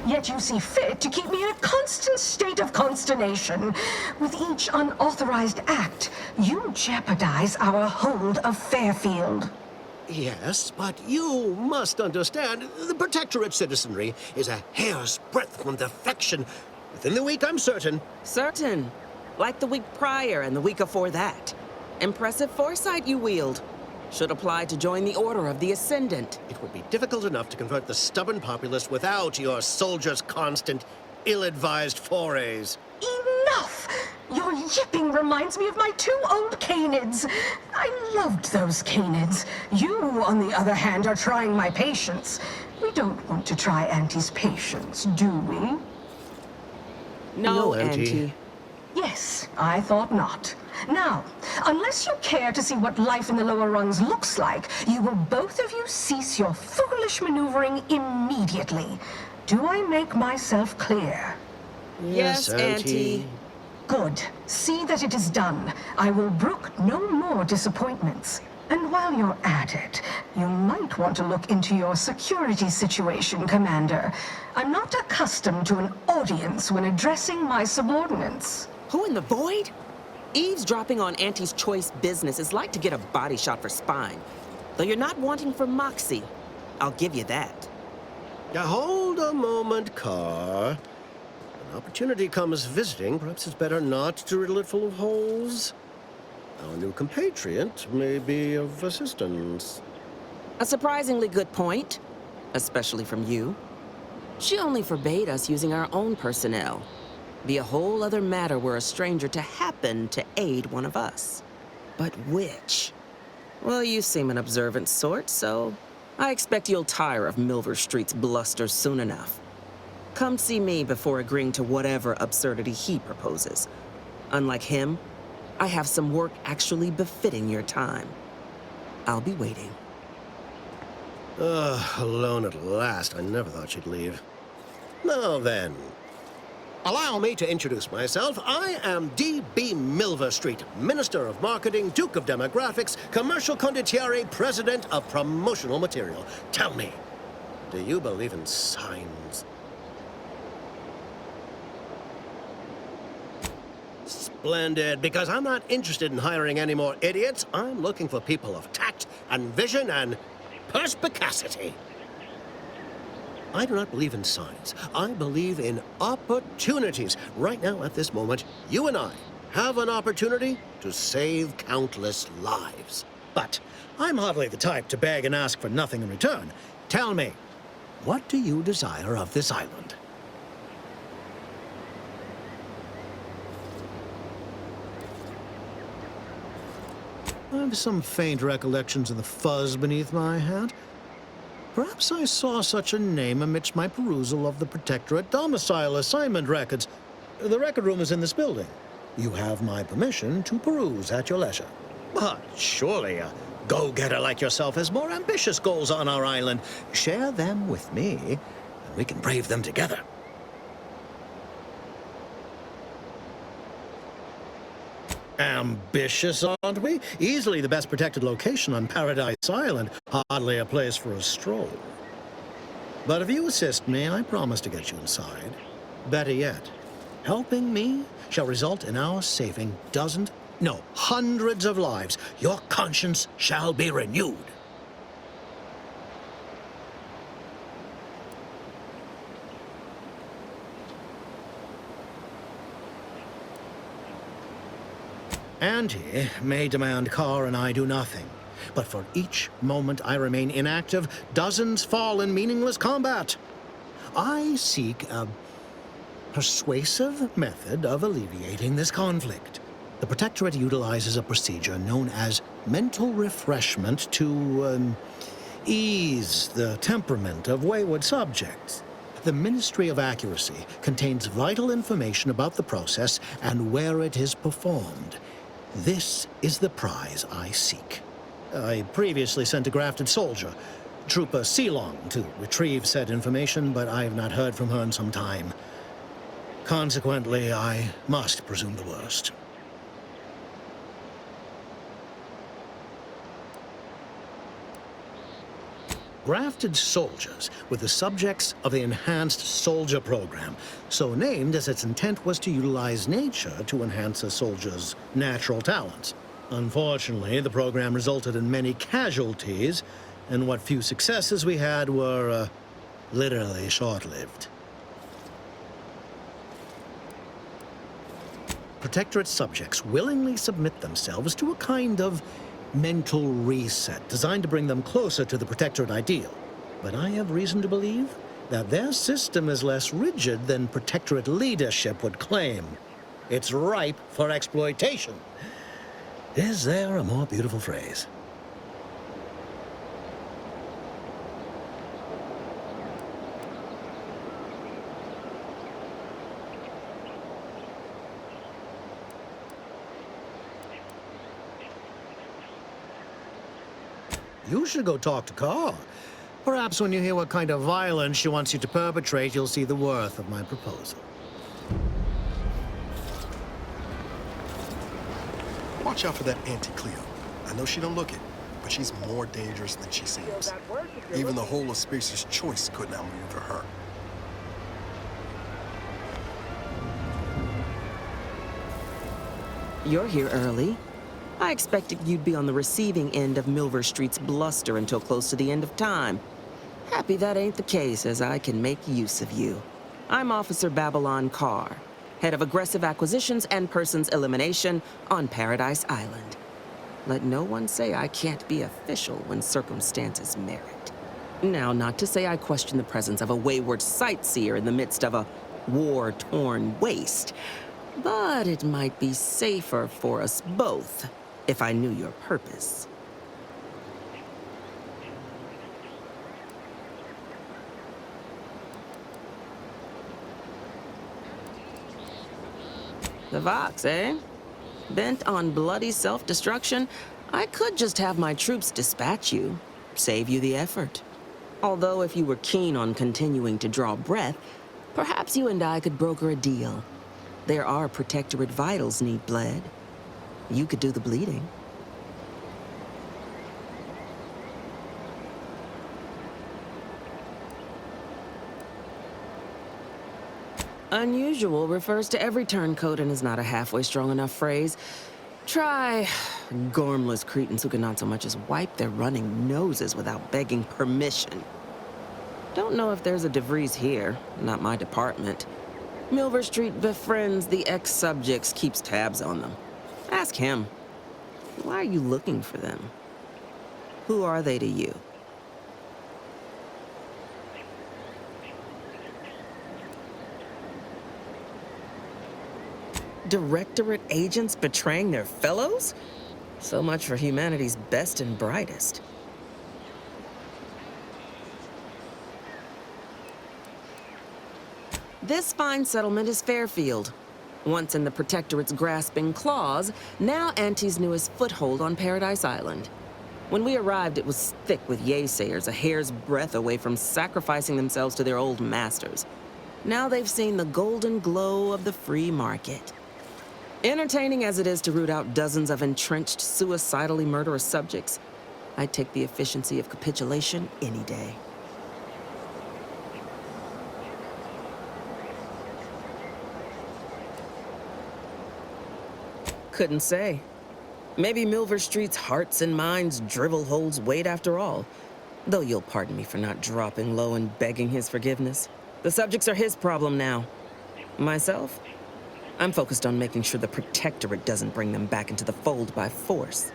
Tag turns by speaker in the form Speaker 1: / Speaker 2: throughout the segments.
Speaker 1: Yet you see fit to keep me in a constant state of consternation. With each unauthorized act, you jeopardize our hold of Fairfield.
Speaker 2: Yes, but you must understand, the Protectorate citizenry is a hair's breadth from defection. Within the week, I'm certain.
Speaker 3: Certain? Like the week prior and the week before that. Impressive foresight you wield. Should apply to join the Order of the Ascendant.
Speaker 2: It would be difficult enough to convert the stubborn populace without your soldiers' constant, ill-advised forays.
Speaker 1: Enough! Your yipping reminds me of my 2 old canids. I loved those canids. You, on the other hand, are trying my patience. We don't want to try Auntie's patience, do we?
Speaker 3: No,
Speaker 2: Auntie.
Speaker 3: Auntie.
Speaker 1: Yes, I thought not. Now, unless you care to see what life in the lower rungs looks like, you will both of you cease your foolish maneuvering immediately. Do I make myself clear?
Speaker 3: Yes, Auntie.
Speaker 1: Good. See that it is done. I will brook no more disappointments. And while you're at it, you might want to look into your security situation, Commander. I'm not accustomed to an audience when addressing my subordinates.
Speaker 3: Who in the void? Eavesdropping on Auntie's choice business is like to get a body shot for spine. Though you're not wanting for moxie. I'll give you that.
Speaker 2: Now, hold a moment, Carr. An opportunity comes visiting. Perhaps it's better not to riddle it full of holes. Our new compatriot may be of assistance.
Speaker 3: A surprisingly good point. Especially from you. She only forbade us using our own personnel. Be a whole other matter were a stranger to happen to aid one of us. But which? Well, you seem an observant sort, so I expect you'll tire of Milver Street's bluster soon enough. Come see me before agreeing to whatever absurdity he proposes. Unlike him, I have some work actually befitting your time. I'll be waiting.
Speaker 2: Alone at last. I never thought she'd leave. Now then, allow me to introduce myself. I am D.B. Milver Street, Minister of Marketing, Duke of Demographics, Commercial Condottiere, President of Promotional Material. Tell me, do you believe in signs? Splendid, because I'm not interested in hiring any more idiots. I'm looking for people of tact and vision and perspicacity. I do not believe in signs. I believe in opportunities. Right now, at this moment, you and I have an opportunity to save countless lives. But I'm hardly the type to beg and ask for nothing in return. Tell me, what do you desire of this island? I have some faint recollections of the fuzz beneath my hat. Perhaps I saw such a name amidst my perusal of the Protectorate domicile assignment records. The record room is in this building. You have my permission to peruse at your leisure. But surely a go-getter like yourself has more ambitious goals on our island. Share them with me, and we can brave them together. Ambitious, aren't we? Easily the best protected location on Paradise Island. Hardly a place for a stroll. But if you assist me, I promise to get you inside. Better yet, helping me shall result in our saving dozens, no, hundreds of lives. Your conscience shall be renewed. Auntie may demand Carr and I do nothing, but for each moment I remain inactive, dozens fall in meaningless combat. I seek a persuasive method of alleviating this conflict. The Protectorate utilizes a procedure known as mental refreshment to ease the temperament of wayward subjects. The Ministry of Accuracy contains vital information about the process and where it is performed. This is the prize I seek. I previously sent a grafted soldier, Trooper Ceylon, to retrieve said information, but I have not heard from her in some time. Consequently, I must presume the worst. grafted soldiers with the subjects of the Enhanced Soldier Program, so named as its intent was to utilize nature to enhance a soldier's natural talents. Unfortunately, the program resulted in many casualties, and what few successes we had were, literally short-lived. Protectorate subjects willingly submit themselves to a kind of mental reset designed to bring them closer to the Protectorate ideal. But I have reason to believe that their system is less rigid than Protectorate leadership would claim. It's ripe for exploitation. Is there a more beautiful phrase? You should go talk to Carl. Perhaps when you hear what kind of violence she wants you to perpetrate, you'll see the worth of my proposal.
Speaker 4: Watch out for that Auntie Cleo. I know she don't look it, but she's more dangerous than she seems. Even the whole of Spears' choice couldn't outmaneuver her.
Speaker 3: You're here early. I expected you'd be on the receiving end of Milver Street's bluster until close to the end of time. Happy that ain't the case, as I can make use of you. I'm Officer Babylon Carr, head of aggressive acquisitions and persons elimination on Paradise Island. Let no one say I can't be official when circumstances merit. Now, not to say I question the presence of a wayward sightseer in the midst of a war-torn waste, but it might be safer for us both if I knew your purpose. The Vox, eh? Bent on bloody self-destruction, I could just have my troops dispatch you, save you the effort. Although if you were keen on continuing to draw breath, perhaps you and I could broker a deal. There are Protectorate vitals need bled. You could do the bleeding. Unusual refers to every turncoat and is not a halfway strong enough phrase. Try gormless cretins who can not so much as wipe their running noses without begging permission. Don't know if there's a DeVries here, not my department. Milver Street befriends the ex-subjects, keeps tabs on them. Ask him. Why are you looking for them? Who are they to you? Directorate agents betraying their fellows? So much for humanity's best and brightest. This fine settlement is Fairfield. Once in the Protectorate's grasping claws, now Auntie's newest foothold on Paradise Island. When we arrived, it was thick with yaysayers, a hair's breadth away from sacrificing themselves to their old masters. Now they've seen the golden glow of the free market. Entertaining as it is to root out dozens of entrenched, suicidally murderous subjects, I'd take the efficiency of capitulation any day. Couldn't say. Maybe Milver Street's hearts and minds drivel holds weight after all. Though you'll pardon me for not dropping low and begging his forgiveness. The subjects are his problem now. Myself? I'm focused on making sure the Protectorate doesn't bring them back into the fold by force.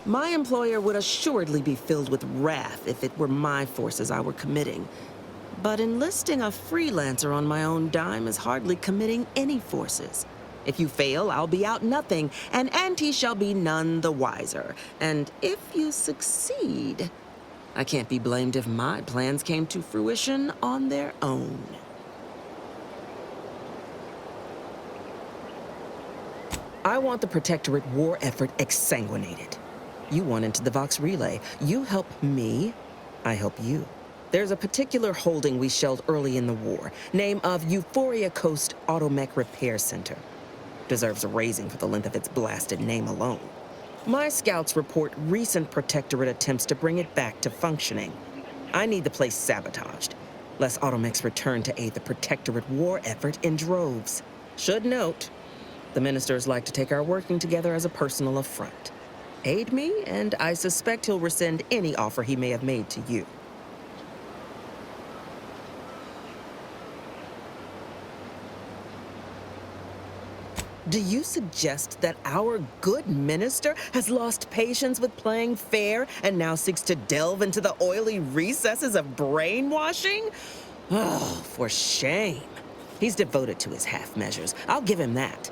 Speaker 3: My employer would assuredly be filled with wrath if it were my forces I were committing. But enlisting a freelancer on my own dime is hardly committing any forces. If you fail, I'll be out nothing, and Auntie shall be none the wiser. And if you succeed, I can't be blamed if my plans came to fruition on their own. I want the Protectorate war effort exsanguinated. You want into the Vox Relay. You help me, I help you. There's a particular holding we shelled early in the war, name of Euphoria Coast Automech Repair Center. Deserves a raising for the length of its blasted name alone. My scouts report recent Protectorate attempts to bring it back to functioning. I need the place sabotaged, lest Automechs return to aid the Protectorate war effort in droves. Should note, the ministers like to take our working together as a personal affront. Aid me, and I suspect he'll rescind any offer he may have made to you. Do you suggest that our good minister has lost patience with playing fair and now seeks to delve into the oily recesses of brainwashing? Oh, for shame. He's devoted to his half measures. I'll give him that.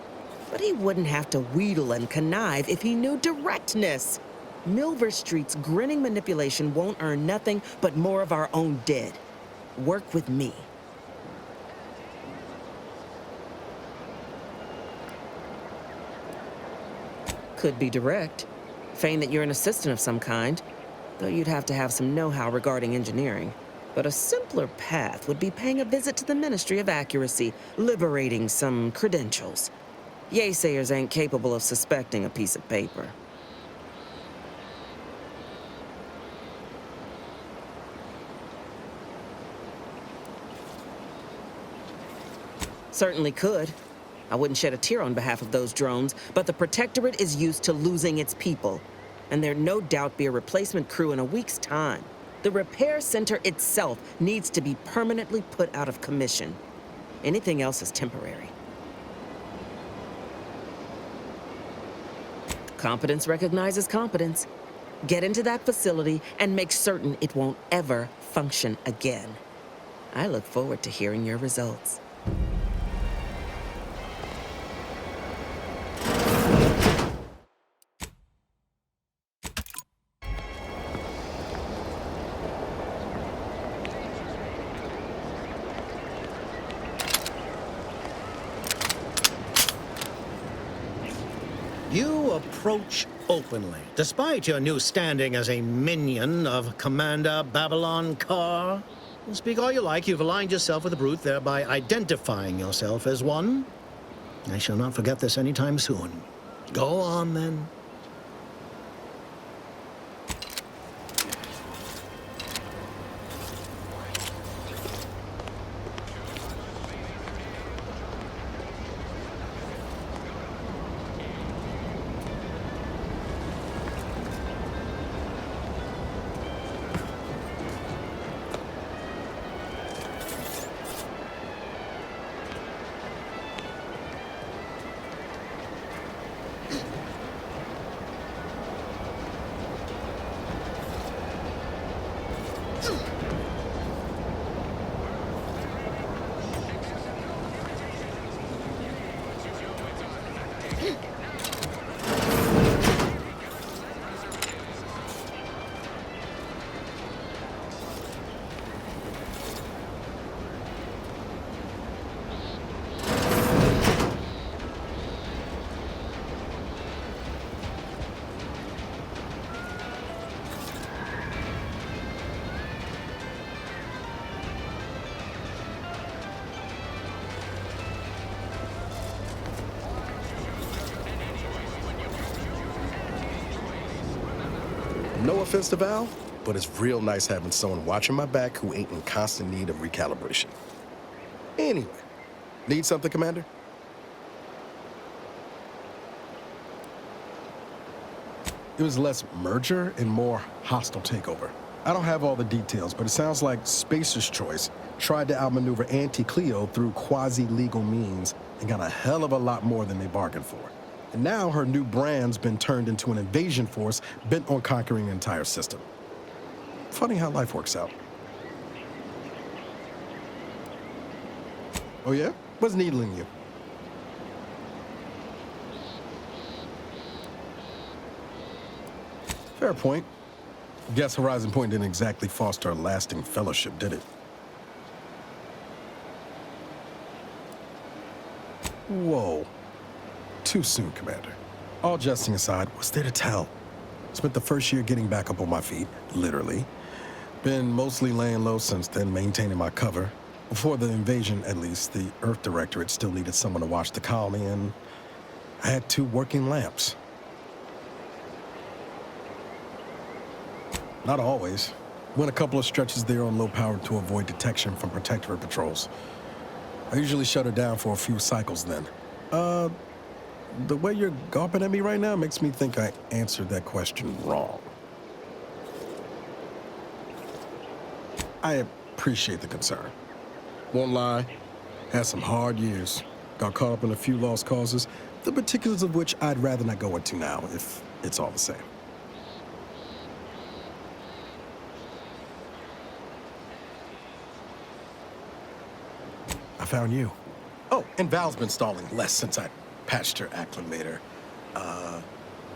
Speaker 3: But he wouldn't have to wheedle and connive if he knew directness. Milver Street's grinning manipulation won't earn nothing but more of our own dead. Work with me. Could be direct. Feign that you're an assistant of some kind, though you'd have to have some know-how regarding engineering. But a simpler path would be paying a visit to the Ministry of Accuracy, liberating some credentials. Yaysayers ain't capable of suspecting a piece of paper. Certainly could. I wouldn't shed a tear on behalf of those drones, but the Protectorate is used to losing its people, and there'd no doubt be a replacement crew in a week's time. The repair center itself needs to be permanently put out of commission. Anything else is temporary. Competence recognizes competence. Get into that facility and make certain it won't ever function again. I look forward to hearing your results.
Speaker 2: You approach openly, despite your new standing as a minion of Commander Babylon Carr. Speak all you like, you've aligned yourself with the brute, thereby identifying yourself as one. I shall not forget this anytime soon. Go on, then.
Speaker 4: No offense to Val, but it's real nice having someone watching my back who ain't in constant need of recalibration. Anyway, need something, Commander? It was less merger and more hostile takeover. I don't have all the details, but it sounds like Spacer's Choice tried to outmaneuver Auntie Cleo through quasi-legal means and got a hell of a lot more than they bargained for. And now her new brand's been turned into an invasion force bent on conquering the entire system. Funny how life works out. Oh yeah? What's needling you? Fair point. Guess Horizon Point didn't exactly foster a lasting fellowship, did it? Whoa. Too soon, Commander. All jesting aside, what's there to tell? Spent the first year getting back up on my feet, literally. Been mostly laying low since then, maintaining my cover. Before the invasion, at least, the Earth Directorate still needed someone to watch the colony, and I had 2 working lamps. Not always. Went a couple of stretches there on low power to avoid detection from Protectorate patrols. I usually shut her down for a few cycles then. The way you're gawping at me right now makes me think I answered that question wrong. I appreciate the concern. Won't lie, had some hard years. Got caught up in a few lost causes, the particulars of which I'd rather not go into now, if it's all the same. I found you. Oh, and Val's been stalling less since I patched her acclimator.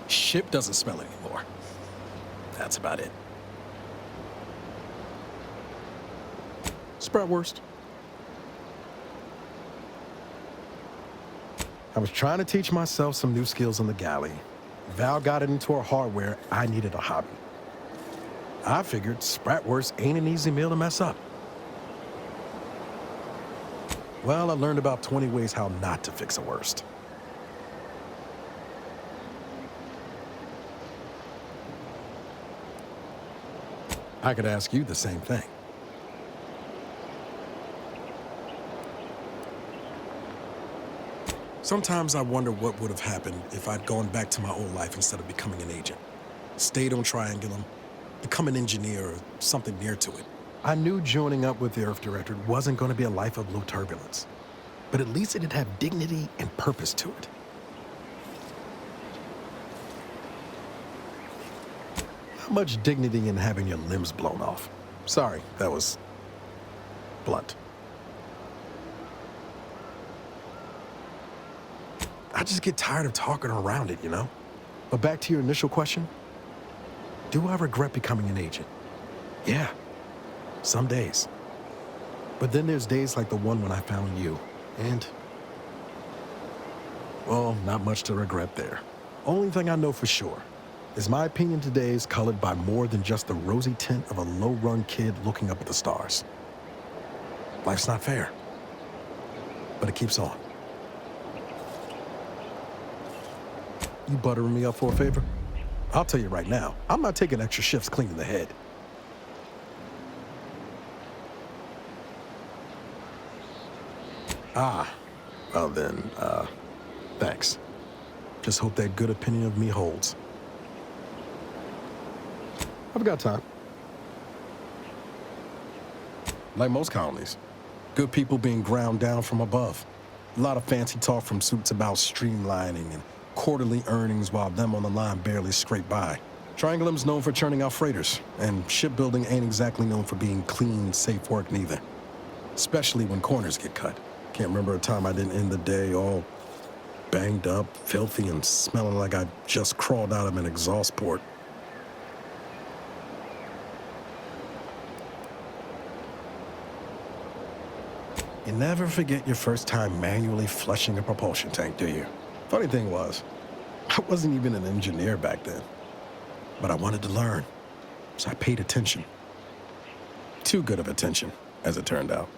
Speaker 4: Ship doesn't smell anymore. That's about it. Spratwurst. I was trying to teach myself some new skills in the galley. Val got it into her hardware. I needed a hobby. I figured Spratwurst ain't an easy meal to mess up. Well, I learned about 20 ways how not to fix a wurst. I could ask you the same thing. Sometimes I wonder what would have happened if I'd gone back to my old life instead of becoming an agent. Stayed on Triangulum, become an engineer or something near to it. I knew joining up with the Earth Directorate wasn't going to be a life of low turbulence, but at least it'd have dignity and purpose to it. Not much dignity in having your limbs blown off. Sorry, that was blunt. I just get tired of talking around it, you know? But back to your initial question, do I regret becoming an agent? Yeah, some days. But then there's days like the one when I found you, and, well, not much to regret there. Only thing I know for sure is my opinion today is colored by more than just the rosy tint of a low-run kid looking up at the stars. Life's not fair, but it keeps on. You buttering me up for a favor? I'll tell you right now, I'm not taking extra shifts cleaning the head. Ah, well then, thanks. Just hope that good opinion of me holds. I've got time. Like most colonies, good people being ground down from above. A lot of fancy talk from suits about streamlining and quarterly earnings while them on the line barely scrape by. Triangulum's known for churning out freighters, and shipbuilding ain't exactly known for being clean, safe work neither. Especially when corners get cut. Can't remember a time I didn't end the day all banged up, filthy, and smelling like I just crawled out of an exhaust port. You never forget your first time manually flushing a propulsion tank, do you? Funny thing was, I wasn't even an engineer back then. But I wanted to learn, so I paid attention. Too good of attention, as it turned out.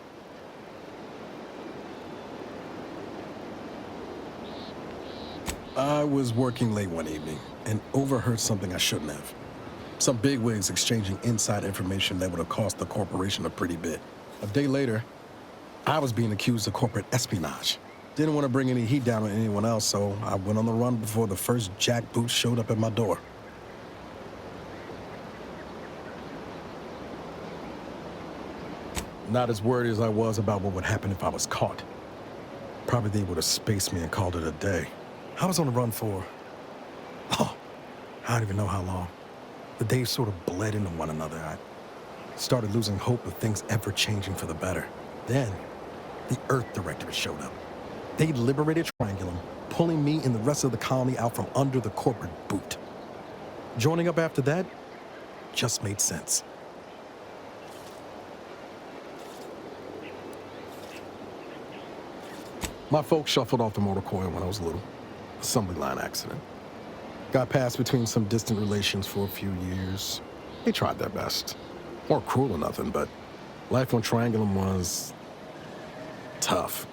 Speaker 4: I was working late one evening and overheard something I shouldn't have. Some bigwigs exchanging inside information that would have cost the corporation a pretty bit. A day later, I was being accused of corporate espionage. Didn't want to bring any heat down on anyone else, so I went on the run before the first jackboot showed up at my door. Not as worried as I was about what would happen if I was caught. Probably they would have spaced me and called it a day. I was on the run for, I don't even know how long. The days sort of bled into one another. I started losing hope of things ever changing for the better. Then, the Earth Directorate showed up. They liberated Triangulum, pulling me and the rest of the colony out from under the corporate boot. Joining up after that just made sense. My folks shuffled off the motor coil when I was little. Assembly line accident. Got passed between some distant relations for a few years. They tried their best. weren't cruel or nothing, but life on Triangulum was tough.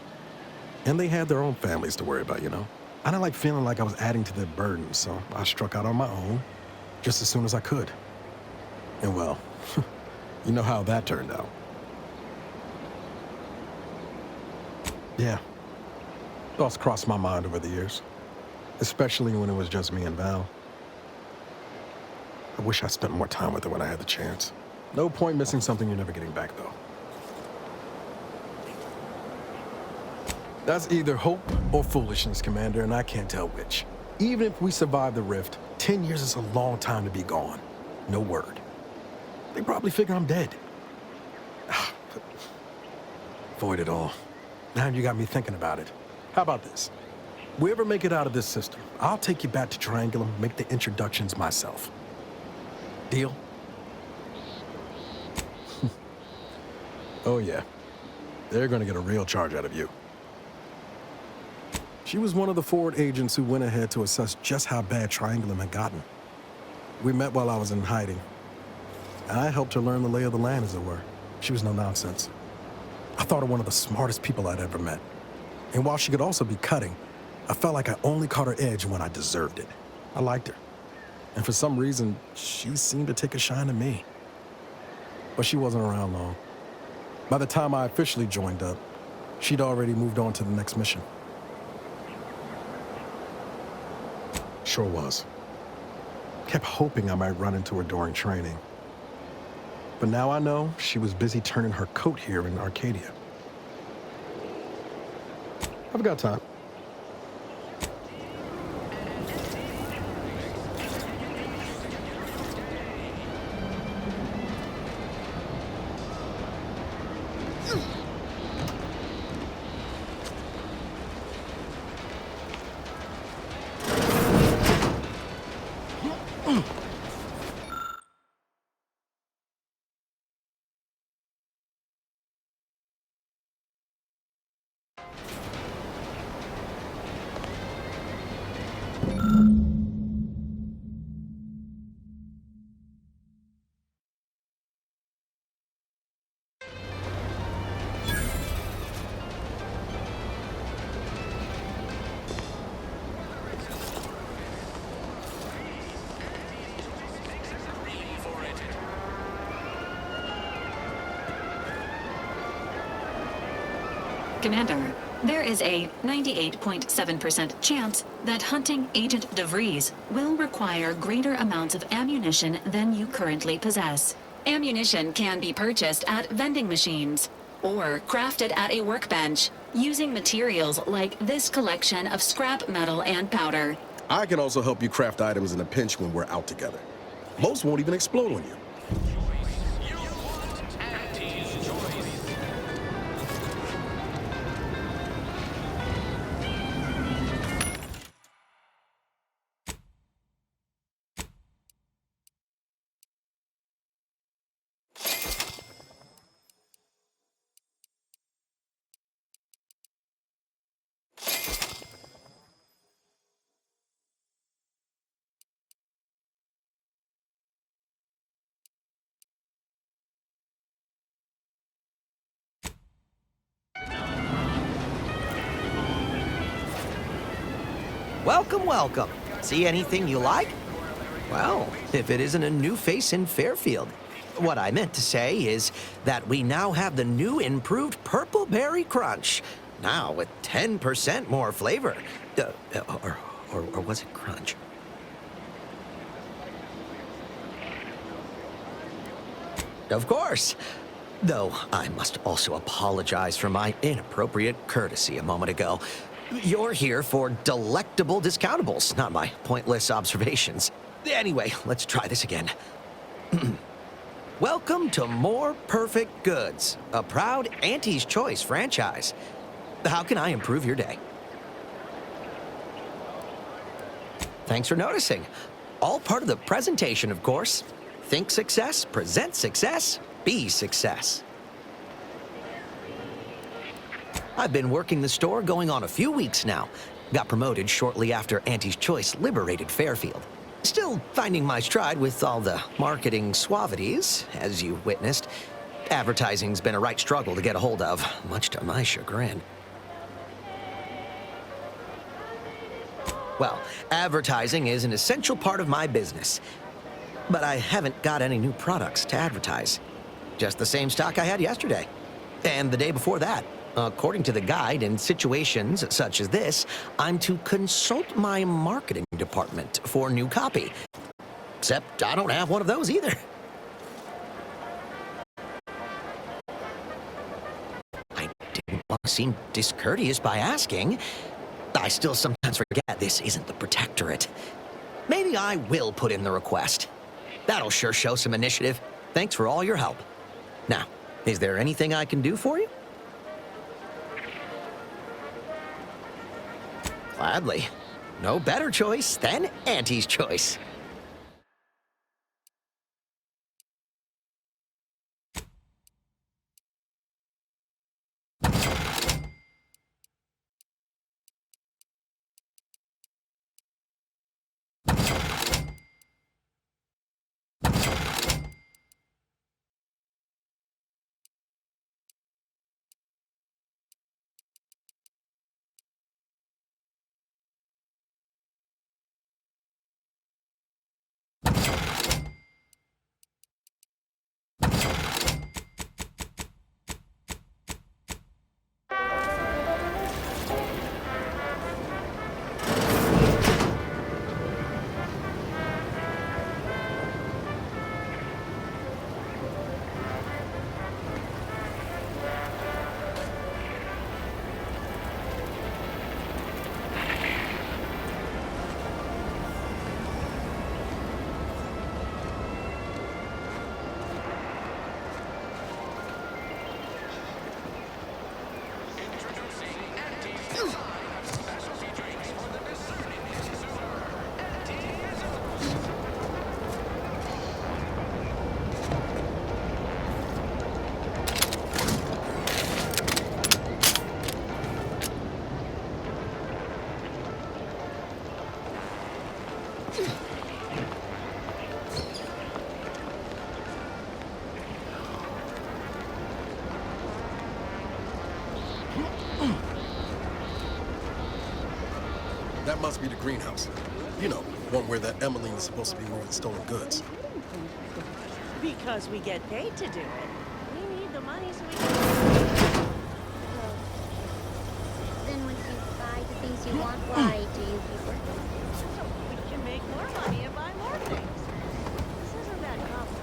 Speaker 4: And they had their own families to worry about, you know? I didn't like feeling like I was adding to their burden, so I struck out on my own just as soon as I could. And well, you know how that turned out. Yeah. Thoughts crossed my mind over the years, especially when it was just me and Val. I wish I spent more time with her when I had the chance. No point missing something you're never getting back, though. That's either hope or foolishness, Commander, and I can't tell which. Even if we survive the rift, 10 years is a long time to be gone. No word. They probably figure I'm dead. Avoid it all. Now you got me thinking about it. How about this? We ever make it out of this system, I'll take you back to Triangulum, make the introductions myself. Deal? Oh yeah. They're gonna get a real charge out of you. She was one of the forward agents who went ahead to assess just how bad Triangulum had gotten. We met while I was in hiding. I helped her learn the lay of the land, as it were. She was no nonsense. I thought her one of the smartest people I'd ever met. And while she could also be cutting, I felt like I only caught her edge when I deserved it. I liked her. And for some reason, she seemed to take a shine to me. But she wasn't around long. By the time I officially joined up, she'd already moved on to the next mission. Sure was. Kept hoping I might run into her during training. But now I know she was busy turning her coat here in Arcadia. I've got time.
Speaker 5: Commander, there is a 98.7% chance that hunting Agent DeVries will require greater amounts of ammunition than you currently possess. Ammunition can be purchased at vending machines or crafted at a workbench using materials like this collection of scrap metal and powder.
Speaker 4: I can also help you craft items in a pinch when we're out together. Most won't even explode on you.
Speaker 6: Welcome, welcome. See anything you like? Well, if it isn't a new face in Fairfield. What I meant to say is that we now have the new improved Purple Berry Crunch. Now with 10% more flavor. Or was it crunch? Of course. Though I must also apologize for my inappropriate courtesy a moment ago. You're here for delectable discountables, not my pointless observations. Anyway, let's try this again. Welcome to More Perfect Goods, a proud Auntie's Choice franchise. How can I improve your day? Thanks for noticing. All part of the presentation, of course. Think success, present success, be success. I've been working the store going on a few weeks now. Got promoted shortly after Auntie's Choice liberated Fairfield. Still finding my stride with all the marketing suavities, as you witnessed. Advertising's been a right struggle to get a hold of, much to my chagrin. Well, advertising is an essential part of my business. But I haven't got any new products to advertise. Just the same stock I had yesterday. And the day before that. According to the guide, in situations such as this, I'm to consult my marketing department for new copy. Except I don't have one of those either. I didn't want to seem discourteous by asking. I still sometimes forget this isn't the Protectorate. Maybe I will put in the request. That'll sure show some initiative. Thanks for all your help. Now, is there anything I can do for you? Gladly. No better choice than Auntie's choice.
Speaker 4: That must be the greenhouse. You know, one where that Emmeline is supposed to be moving stolen goods.
Speaker 7: Because we get paid to do it. We need the money so we can...
Speaker 8: Then once you buy the things you want, why do you keep working?
Speaker 7: So we can make more money and buy more things. This isn't that complicated.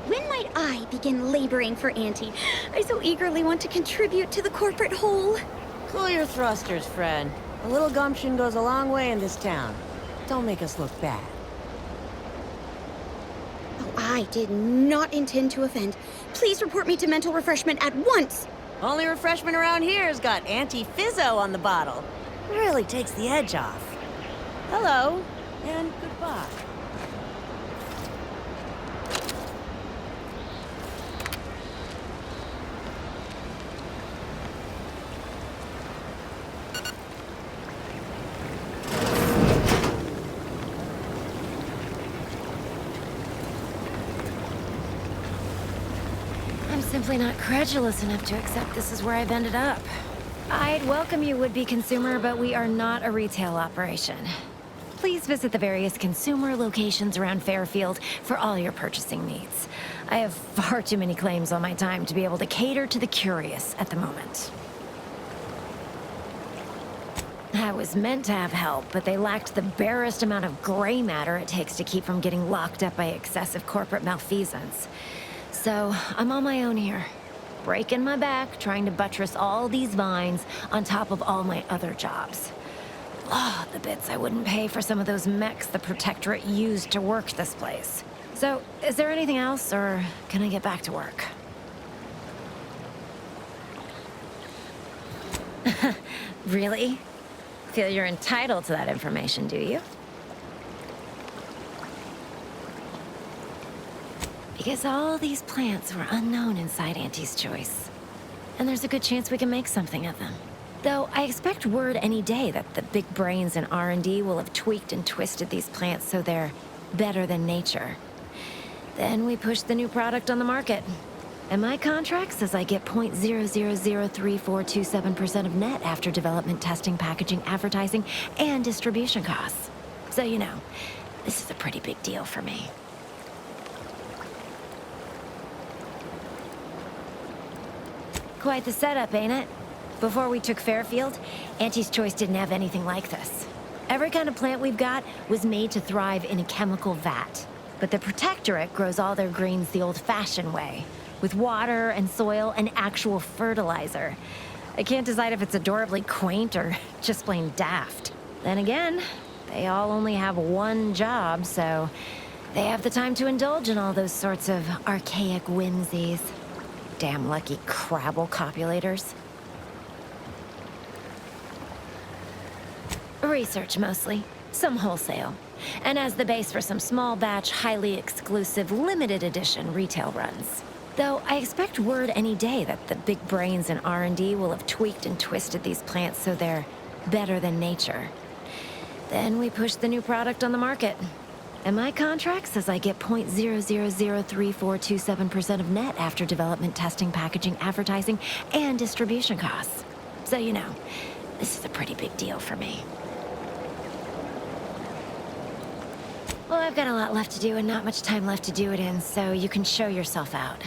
Speaker 8: When might I begin laboring for Auntie? I so eagerly want to contribute to the corporate whole.
Speaker 7: Cool your thrusters, friend. A little gumption goes a long way in this town. Don't make us look bad.
Speaker 8: Oh, I did not intend to offend. Please report me to mental refreshment at once.
Speaker 7: Only refreshment around here's got anti-fizzo on the bottle. Really takes the edge off. Hello, and goodbye.
Speaker 9: simply not credulous enough to accept this is where I've ended up. I'd welcome you, would-be consumer, but we are not a retail operation. Please visit the various consumer locations around Fairfield for all your purchasing needs. I have far too many claims on my time to be able to cater to the curious at the moment. I was meant to have help, but they lacked the barest amount of gray matter it takes to keep from getting locked up by excessive corporate malfeasance. So, I'm on my own here, breaking my back, trying to buttress all these vines on top of all my other jobs. Oh, the bits I wouldn't pay for some of those mechs the Protectorate used to work this place. So, is there anything else, or can I get back to work? Really? Feel you're entitled to that information, do you? Because all these plants were unknown inside Auntie's Choice. And there's a good chance we can make something of them. Though I expect word any day that the big brains in R&D will have tweaked and twisted these plants so they're better than nature. Then we push the new product on the market. And my contract says I get 0.003427% of net after development, testing, packaging, advertising, and distribution costs. So you know, this is a pretty big deal for me. Quite the setup, ain't it? Before we took Fairfield, Auntie's Choice didn't have anything like this. Every kind of plant we've got was made to thrive in a chemical vat. But the Protectorate grows all their greens the old-fashioned way, with water and soil and actual fertilizer. I can't decide if it's adorably quaint or just plain daft. Then again, they all only have one job, so they have the time to indulge in all those sorts of archaic whimsies. Damn lucky Crabble copulators. Research mostly, some wholesale, and as the base for some small batch, highly exclusive, limited edition retail runs. Though I expect word any day that the big brains in R&D will have tweaked and twisted these plants so they're better than nature. Then we push the new product on the market. And my contract says I get 0.003427% of net after development, testing, packaging, advertising, and distribution costs. So you know, this is a pretty big deal for me. Well, I've got a lot left to do and not much time left to do it in, so you can show yourself out.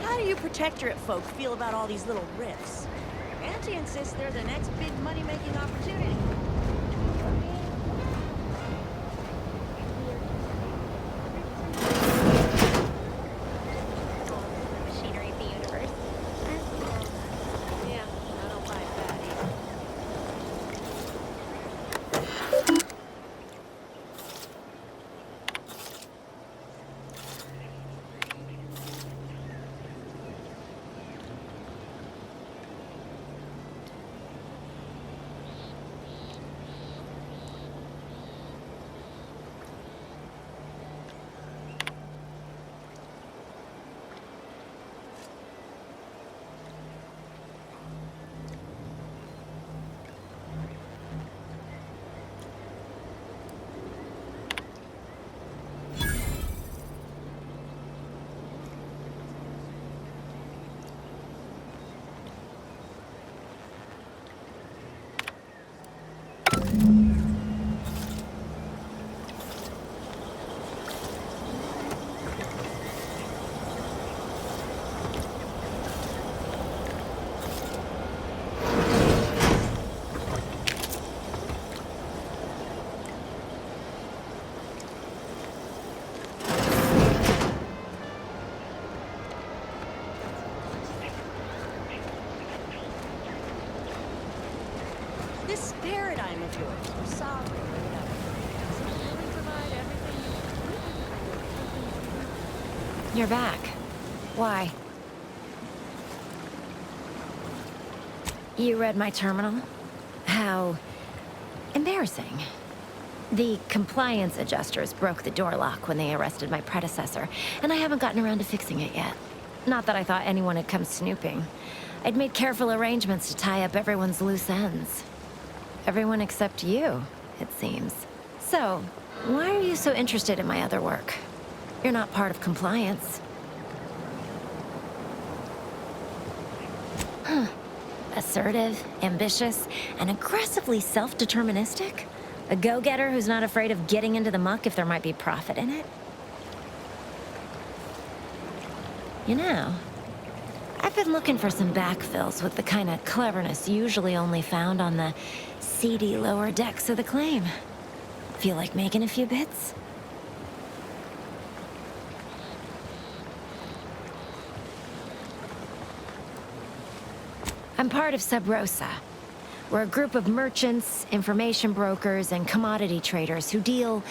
Speaker 7: How do you Protectorate folk feel about all these little rifts? Auntie insists they're the next big money-making opportunity.
Speaker 8: Machinery of the universe.
Speaker 7: Yeah, I don't like that either. This paradigm of yours, I'm sorry.
Speaker 9: You're back. Why? You read my terminal? How embarrassing. The compliance adjusters broke the door lock when they arrested my predecessor, and I haven't gotten around to fixing it yet. Not that I thought anyone had come snooping. I'd made careful arrangements to tie up everyone's loose ends. Everyone except you, it seems. So, why are you so interested in my other work? You're not part of compliance. Assertive, ambitious, and aggressively self-deterministic? A go-getter who's not afraid of getting into the muck if there might be profit in it? You know, I've been looking for some backfills with the kind of cleverness usually only found on the seedy lower decks of the claim. Feel like making a few bits? I'm part of Sub Rosa. We're a group of merchants, information brokers, and commodity traders who deal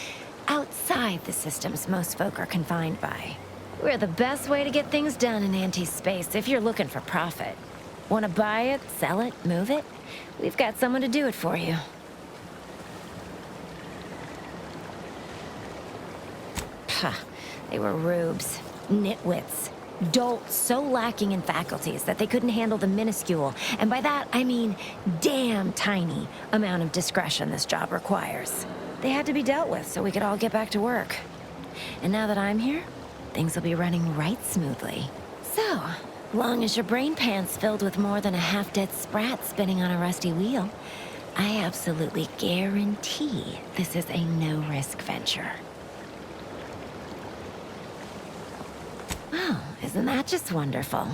Speaker 9: outside the systems most folk are confined by. We're the best way to get things done in anti-space if you're looking for profit. Want to buy it, sell it, move it? We've got someone to do it for you. Pah, they were rubes, nitwits. Dolts so lacking in faculties that they couldn't handle the minuscule, and by that I mean damn tiny, amount of discretion this job requires. They had to be dealt with so we could all get back to work. And now that I'm here, things will be running right smoothly. So, long as your brain pan's filled with more than a half-dead sprat spinning on a rusty wheel, I absolutely guarantee this is a no-risk venture. Oh, isn't that just wonderful?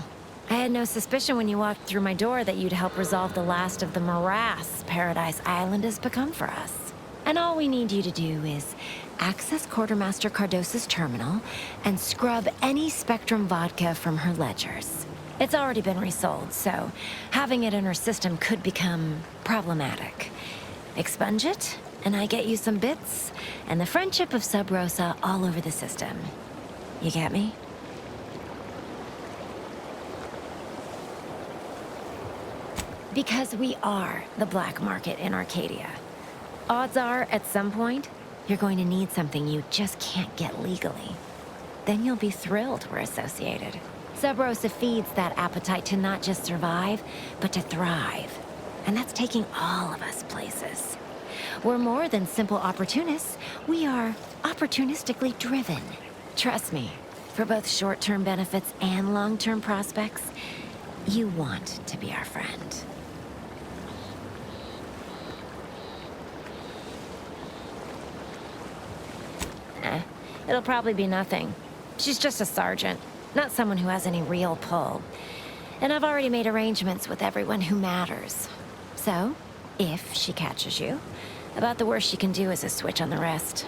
Speaker 9: I had no suspicion when you walked through my door that you'd help resolve the last of the morass Paradise Island has become for us. And all we need you to do is access Quartermaster Cardosa's terminal and scrub any Spectrum vodka from her ledgers. It's already been resold, so having it in her system could become problematic. Expunge it, and I get you some bits, and the friendship of Sub Rosa all over the system. You get me? Because we are the black market in Arcadia. Odds are, at some point, you're going to need something you just can't get legally. Then you'll be thrilled we're associated. Sub Rosa feeds that appetite to not just survive, but to thrive. And that's taking all of us places. We're more than simple opportunists. We are opportunistically driven. Trust me, for both short-term benefits and long-term prospects, you want to be our friend. It'll probably be nothing. She's just a sergeant, not someone who has any real pull. And I've already made arrangements with everyone who matters. So, if she catches you, about the worst she can do is a switch on the wrist.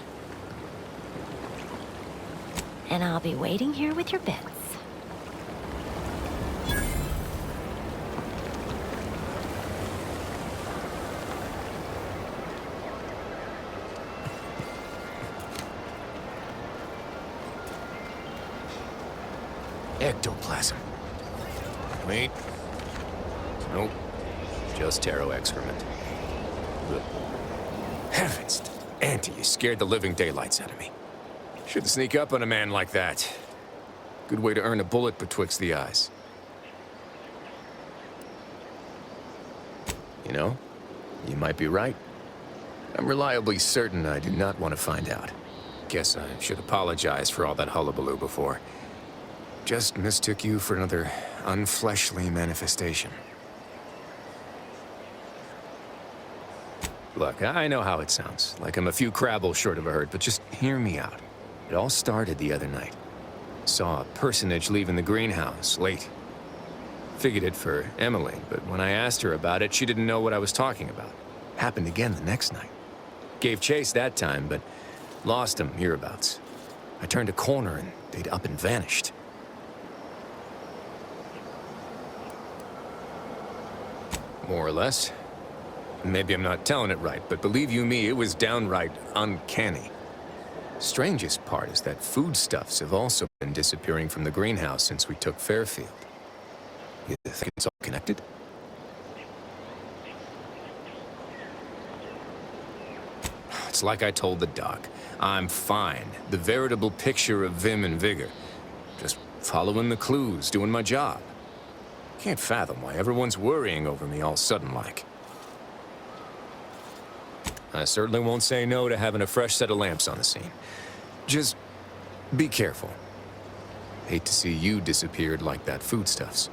Speaker 9: And I'll be waiting here with your bits.
Speaker 10: Ectoplasm. Wait. Nope. Just taro excrement. Ugh. Heavens! Auntie, you scared the living daylights out of me. Shouldn't sneak up on a man like that. Good way to earn a bullet betwixt the eyes. You know, you might be right. I'm reliably certain I do not want to find out. Guess I should apologize for all that hullabaloo before. Just mistook you for another unfleshly manifestation. Look, I know how it sounds, like I'm a few crabbles short of a hurt, but just hear me out. It all started the other night. Saw a personage leaving the greenhouse, late. Figured it for Emily, but when I asked her about it, she didn't know what I was talking about. Happened again the next night. Gave chase that time, but lost him hereabouts. I turned a corner and they'd up and vanished. More or less. Maybe I'm not telling it right, but believe you me, it was downright uncanny. Strangest part is that foodstuffs have also been disappearing from the greenhouse since we took Fairfield. You think it's all connected? It's like I told the doc. I'm fine. The veritable picture of vim and vigor. Just following the clues, doing my job. Can't fathom why everyone's worrying over me all sudden-like. I certainly won't say no to having a fresh set of lamps on the scene. Just be careful. Hate to see you disappeared like that foodstuffs.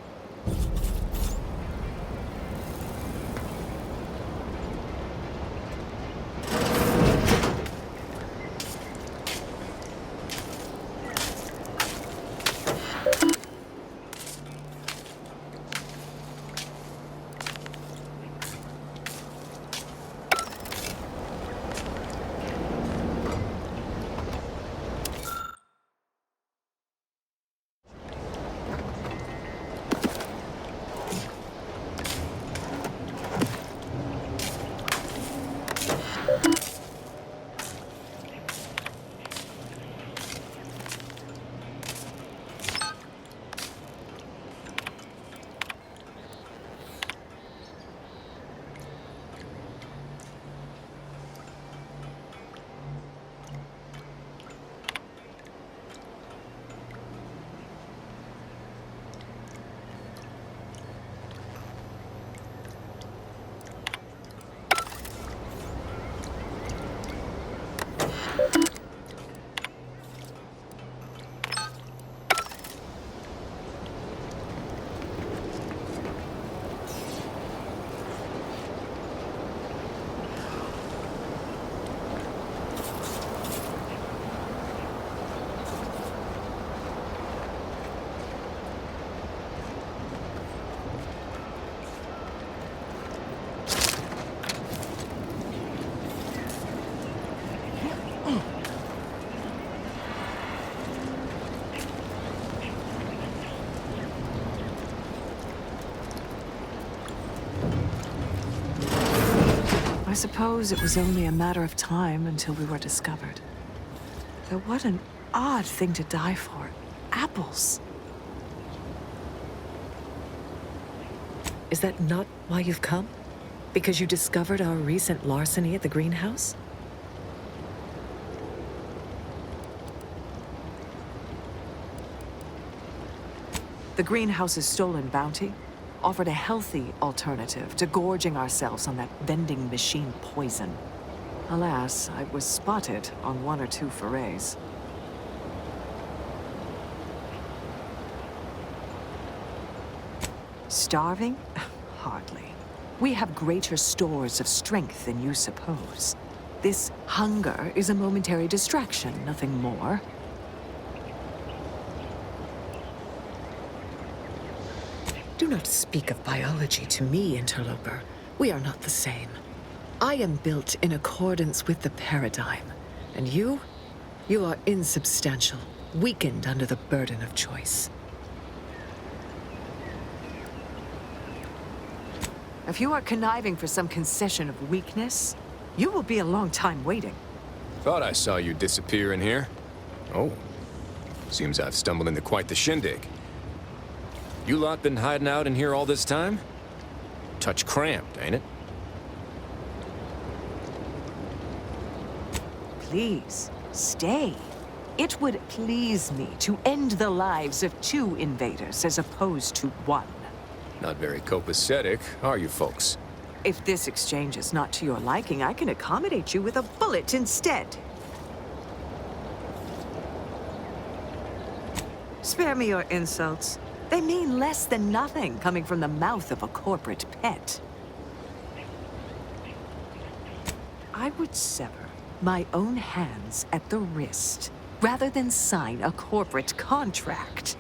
Speaker 11: I suppose it was only a matter of time until we were discovered. Though what an odd thing to die for. Apples.
Speaker 12: Is that not why you've come? Because you discovered our recent larceny at the greenhouse?
Speaker 11: The greenhouse's stolen bounty offered a healthy alternative to gorging ourselves on that vending machine poison. Alas, I was spotted on 1 or 2 forays. Starving? Hardly. We have greater stores of strength than you suppose. This hunger is a momentary distraction, nothing more.
Speaker 12: Do not speak of biology to me, interloper. We are not the same. I am built in accordance with the paradigm. And you are insubstantial, weakened under the burden of choice.
Speaker 11: If you are conniving for some concession of weakness, you will be a long time waiting.
Speaker 10: Thought I saw you disappear in here. Oh. Seems I've stumbled into quite the shindig. You lot been hiding out in here all this time? Touch cramped, ain't it?
Speaker 11: Please, stay. It would please me to end the lives of 2 invaders as opposed to 1.
Speaker 10: Not very copacetic, are you folks?
Speaker 11: If this exchange is not to your liking, I can accommodate you with a bullet instead. Spare me your insults. They mean less than nothing coming from the mouth of a corporate pet. I would sever my own hands at the wrist rather than sign a corporate contract.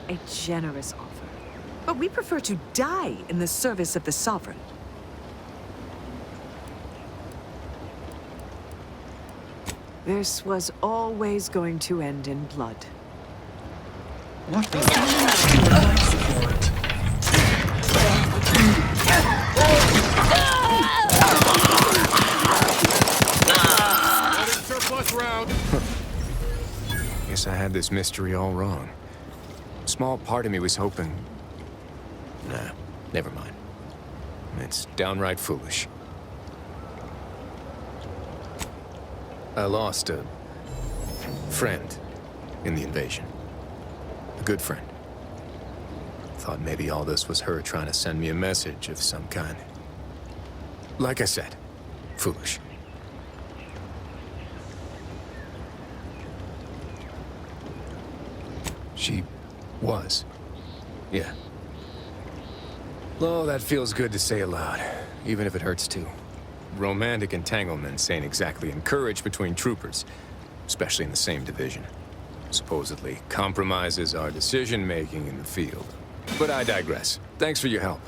Speaker 11: A generous offer, but we prefer to die in the service of the Sovereign. This was always going to end in blood.
Speaker 13: What the life support?
Speaker 4: ground.
Speaker 10: Guess I had this mystery all wrong. A small part of me was hoping... Nah, never mind. It's downright foolish. I lost a friend in the invasion. A good friend. Thought maybe all this was her trying to send me a message of some kind. Like I said, foolish. She was. Yeah. Oh, that feels good to say aloud, even if it hurts too. Romantic entanglements ain't exactly encouraged between troopers, especially in the same division. Supposedly compromises our decision-making in the field. But I digress. Thanks for your help,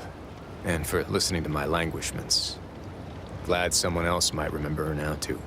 Speaker 10: and for listening to my languishments. Glad someone else might remember her now, too.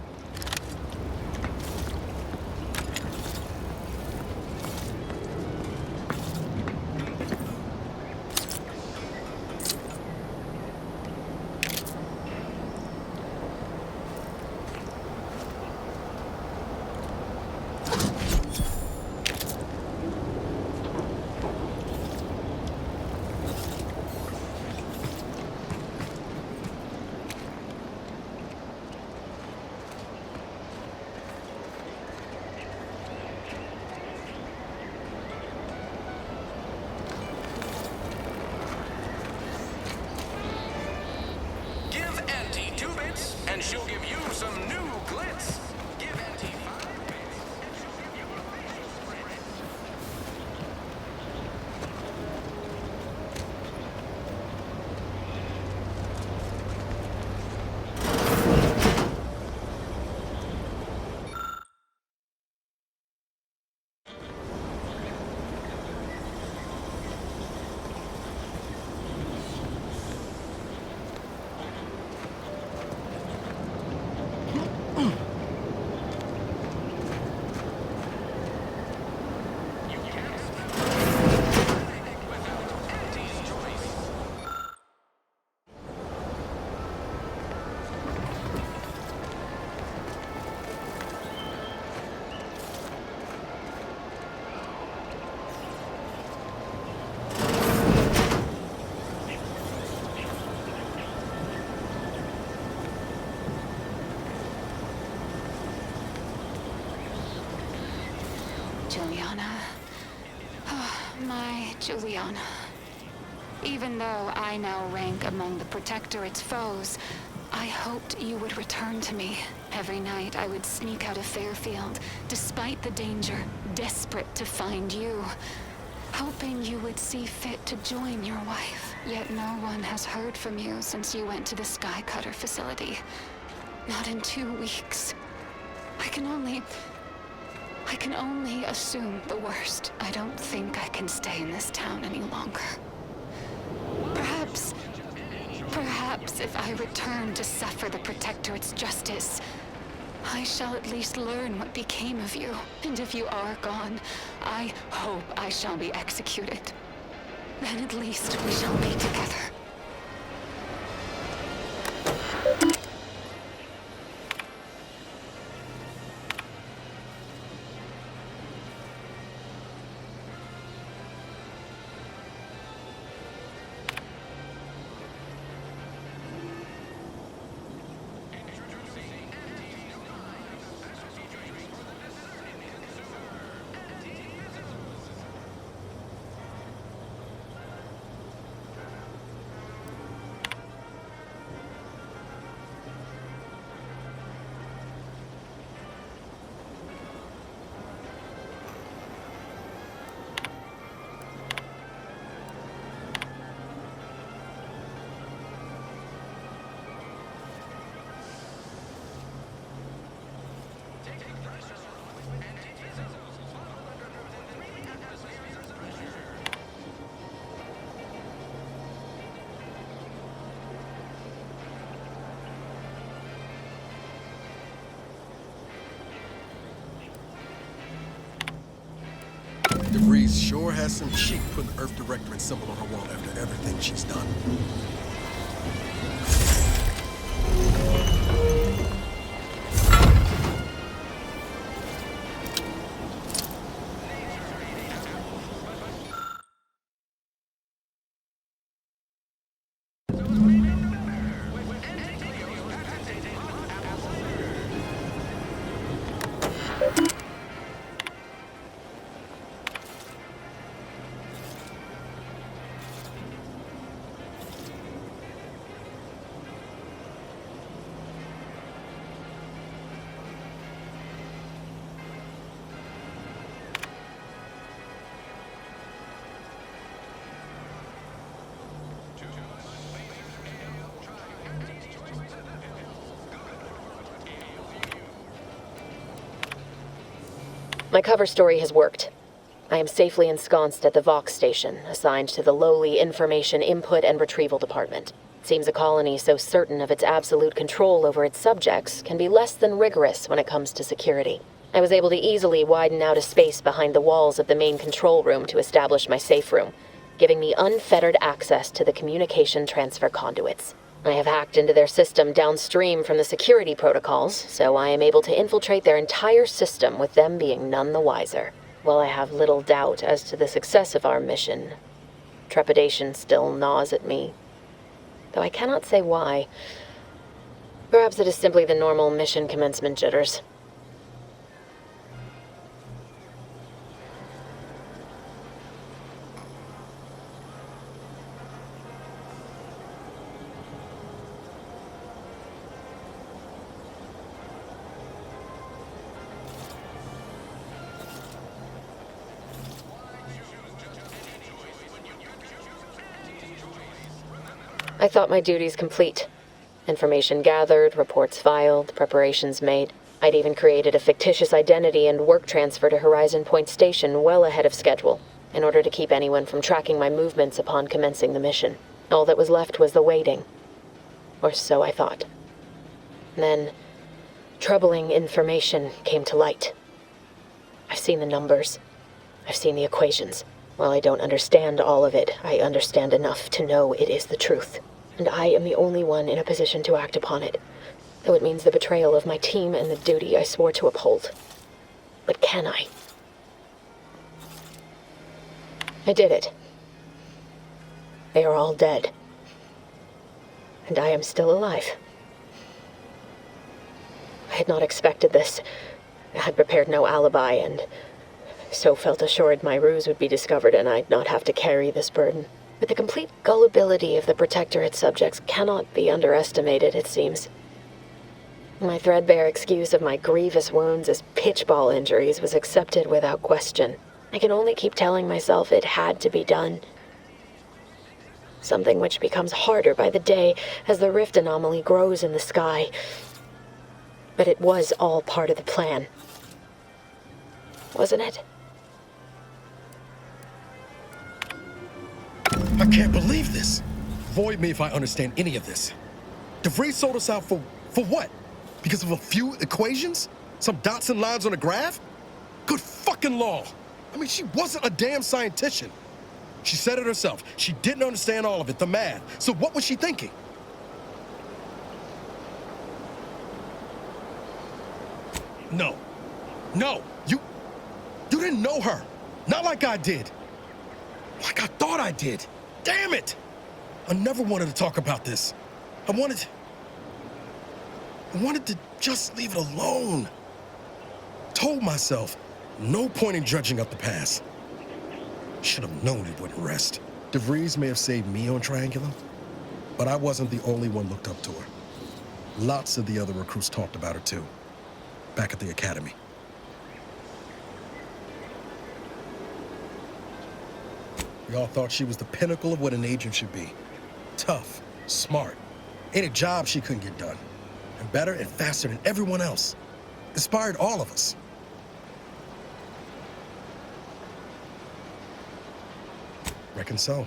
Speaker 14: And she'll give you some new glitz. Give Auntie 5 bits, and she'll give you a facial spread.
Speaker 15: Juliana. Oh, my Juliana. Even though I now rank among the Protectorate's foes, I hoped you would return to me. Every night I would sneak out of Fairfield, despite the danger, desperate to find you. Hoping you would see fit to join your wife. Yet no one has heard from you since you went to the Skycutter facility. Not in 2 weeks. I can only assume the worst. I don't think I can stay in this town any longer. Perhaps if I return to suffer the Protectorate's justice, I shall at least learn what became of you. And if you are gone, I hope I shall be executed. Then at least we shall be together.
Speaker 4: DeVries sure has some cheek putting the Earth Directorate symbol on her wall after everything she's done.
Speaker 16: My cover story has worked. I am safely ensconced at the Vox station, assigned to the lowly Information Input and Retrieval Department. Seems a colony so certain of its absolute control over its subjects can be less than rigorous when it comes to security. I was able to easily widen out a space behind the walls of the main control room to establish my safe room, giving me unfettered access to the communication transfer conduits. I have hacked into their system downstream from the security protocols, so I am able to infiltrate their entire system with them being none the wiser. While I have little doubt as to the success of our mission, trepidation still gnaws at me. Though I cannot say why. Perhaps it is simply the normal mission commencement jitters. I thought my duties complete. Information gathered, reports filed, preparations made. I'd even created a fictitious identity and work transfer to Horizon Point Station well ahead of schedule, in order to keep anyone from tracking my movements upon commencing the mission. All that was left was the waiting. Or so I thought. Then, troubling information came to light. I've seen the numbers. I've seen the equations. While I don't understand all of it, I understand enough to know it is the truth. And I am the only one in a position to act upon it, though it means the betrayal of my team and the duty I swore to uphold. But can I? I did it. They are all dead. And I am still alive. I had not expected this. I had prepared no alibi, and so felt assured my ruse would be discovered and I'd not have to carry this burden. But the complete gullibility of the Protectorate subjects cannot be underestimated, it seems. My threadbare excuse of my grievous wounds as pitchball injuries was accepted without question. I can only keep telling myself it had to be done. Something which becomes harder by the day as the rift anomaly grows in the sky. But it was all part of the plan. Wasn't it?
Speaker 4: I can't believe this. Void me if I understand any of this. DeVries sold us out for what? Because of a few equations? Some dots and lines on a graph? Good fucking law. I mean, she wasn't a damn scientist. She said it herself. She didn't understand all of it, the math. So what was she thinking? No. No. You didn't know her. Not like I did. Like I thought I did. Damn it! I never wanted to talk about this. I wanted to just leave it alone. Told myself, no point in dredging up the past. Should have known it wouldn't rest. DeVries may have saved me on Triangulum, but I wasn't the only one looked up to her. Lots of the other recruits talked about her too, back at the academy. We all thought she was the pinnacle of what an agent should be. Tough, smart, any job she couldn't get done. And better and faster than everyone else. Inspired all of us. Reckon so.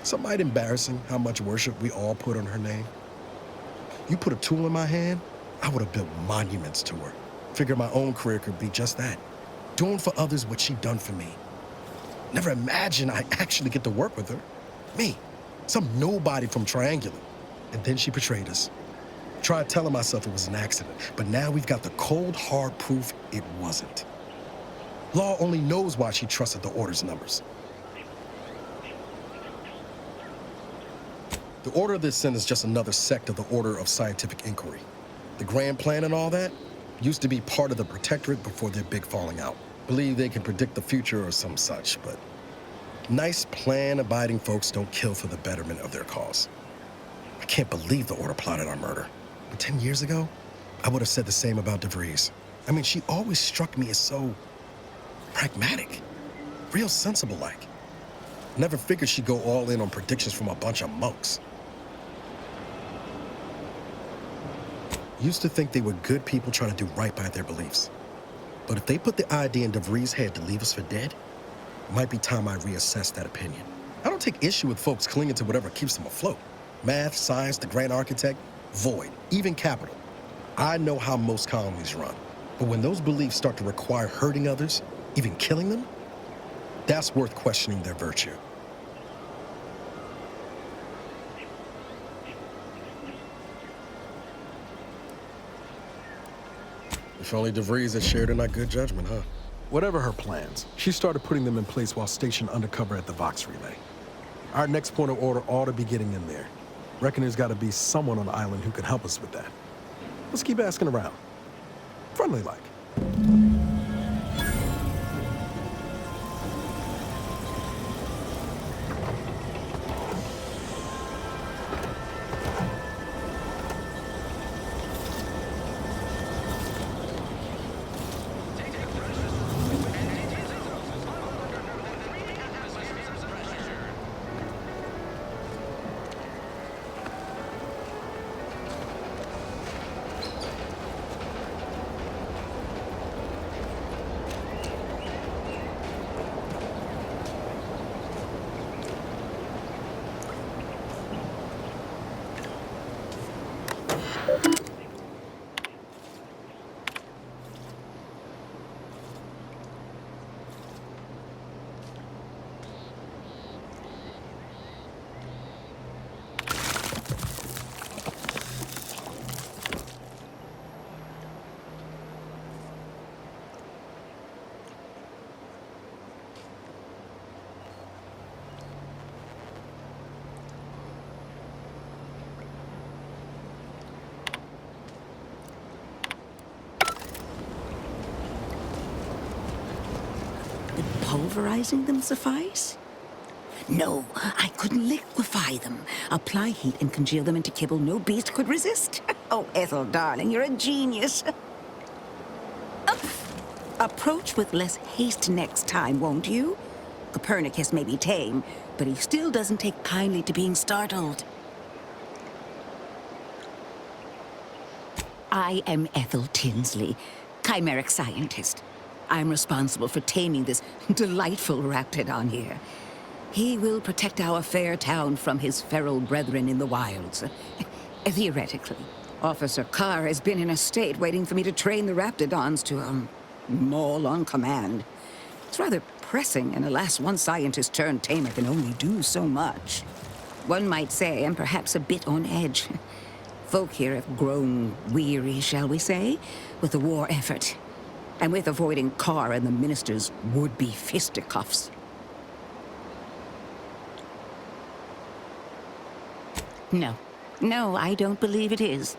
Speaker 4: Somewhat embarrassing how much worship we all put on her name. You put a tool in my hand, I would have built monuments to her. Figured my own career could be just that. Doing for others what she'd done for me. Never imagined I'd actually get to work with her. Me, some nobody from Triangulum. And then she betrayed us. Tried telling myself it was an accident, but now we've got the cold, hard proof it wasn't. Law only knows why she trusted the Order's numbers. The Order of the Ascent is just another sect of the Order of Scientific Inquiry. The grand plan and all that used to be part of the Protectorate before their big falling out. Believe they can predict the future or some such, but nice plan-abiding folks don't kill for the betterment of their cause. I can't believe the Order plotted our murder. But 10 years ago, I would have said the same about DeVries. I mean, she always struck me as so pragmatic, real sensible-like. Never figured she'd go all in on predictions from a bunch of monks. Used to think they were good people trying to do right by their beliefs. But if they put the idea in DeVries' head to leave us for dead, it might be time I reassess that opinion. I don't take issue with folks clinging to whatever keeps them afloat. Math, science, the grand architect, void, even capital. I know how most colonies run. But when those beliefs start to require hurting others, even killing them, that's worth questioning their virtue. If only DeVries had shared in our good judgment, huh? Whatever her plans, she started putting them in place while stationed undercover at the Vox Relay. Our next point of order ought to be getting in there. Reckon there's got to be someone on the island who can help us with that. Let's keep asking around. Friendly like.
Speaker 17: Pulverizing them suffice? No, I couldn't liquefy them. Apply heat and congeal them into kibble no beast could resist. Oh, Ethel, darling, you're a genius. Approach with less haste next time, won't you? Copernicus may be tame, but he still doesn't take kindly to being startled. I am Ethel Tinsley, chimeric scientist. I'm responsible for taming this delightful raptidon here. He will protect our fair town from his feral brethren in the wilds. Theoretically. Officer Carr has been in a state waiting for me to train the raptidons to, maul on command. It's rather pressing, and alas, one scientist turned tamer can only do so much. One might say I'm perhaps a bit on edge. Folk here have grown weary, shall we say, with the war effort. And with avoiding Carr and the minister's would-be fisticuffs. No, I don't believe it is.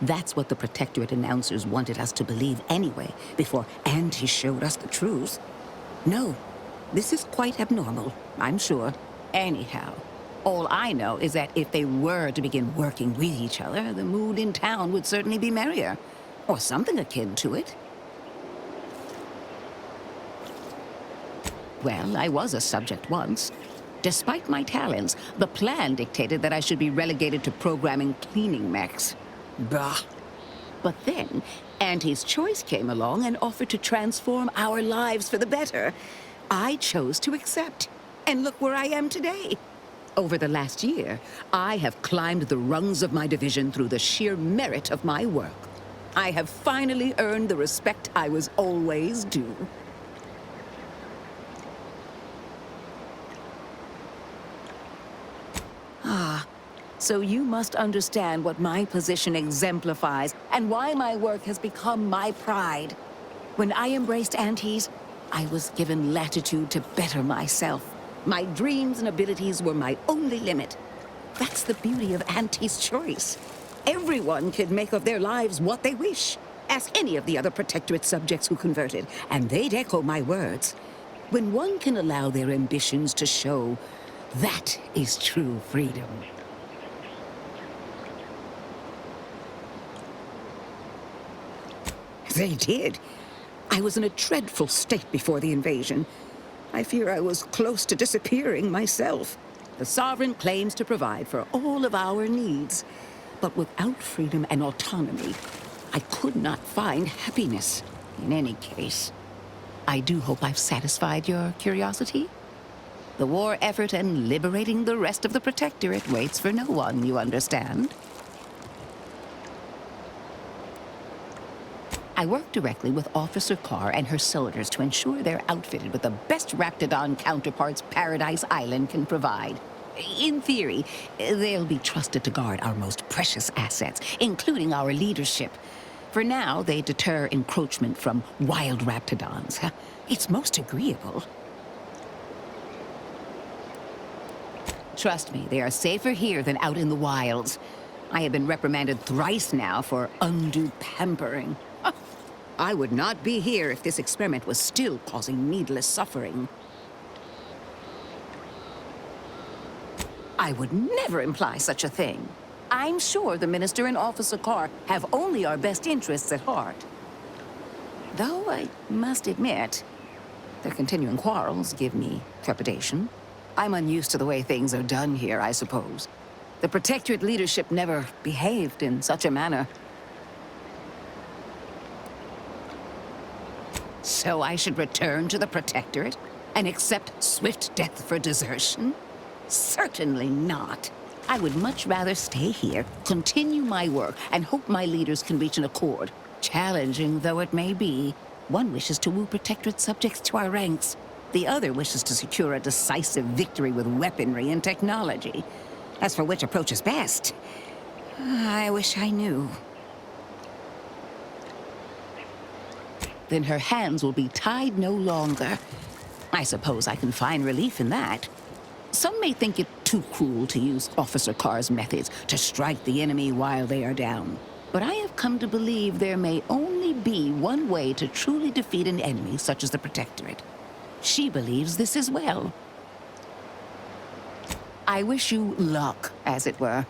Speaker 17: That's what the Protectorate announcers wanted us to believe anyway, before Auntie showed us the truth. No, this is quite abnormal, I'm sure. Anyhow, all I know is that if they were to begin working with each other, the mood in town would certainly be merrier. Or something akin to it. Well, I was a subject once. Despite my talents, the plan dictated that I should be relegated to programming cleaning mechs. Bah. But then, Auntie's Choice came along and offered to transform our lives for the better. I chose to accept. And look where I am today. Over the last year, I have climbed the rungs of my division through the sheer merit of my work. I have finally earned the respect I was always due. So you must understand what my position exemplifies and why my work has become my pride. When I embraced Auntie's, I was given latitude to better myself. My dreams and abilities were my only limit. That's the beauty of Auntie's Choice. Everyone can make of their lives what they wish. Ask any of the other Protectorate subjects who converted, and they'd echo my words. When one can allow their ambitions to show, that is true freedom. They did. I was in a dreadful state before the invasion. I fear I was close to disappearing myself. The Sovereign claims to provide for all of our needs. But without freedom and autonomy, I could not find happiness. In any case, I do hope I've satisfied your curiosity. The war effort and liberating the rest of the Protectorate waits for no one, you understand? I work directly with Officer Carr and her soldiers to ensure they're outfitted with the best Raptidon counterparts Paradise Island can provide. In theory, they'll be trusted to guard our most precious assets, including our leadership. For now, they deter encroachment from wild Raptidons. It's most agreeable. Trust me, they are safer here than out in the wilds. I have been reprimanded thrice now for undue pampering. I would not be here if this experiment was still causing needless suffering. I would never imply such a thing. I'm sure the Minister and Officer Carr have only our best interests at heart. Though I must admit, their continuing quarrels give me trepidation. I'm unused to the way things are done here, I suppose. The Protectorate leadership never behaved in such a manner. So I should return to the Protectorate and accept swift death for desertion? Certainly not. I would much rather stay here, continue my work, and hope my leaders can reach an accord. Challenging though it may be, one wishes to woo Protectorate subjects to our ranks. The other wishes to secure a decisive victory with weaponry and technology. As for which approach is best, I wish I knew. Then her hands will be tied no longer. I suppose I can find relief in that. Some may think it too cruel to use Officer Carr's methods to strike the enemy while they are down. But I have come to believe there may only be one way to truly defeat an enemy such as the Protectorate. She believes this as well. I wish you luck, as it were.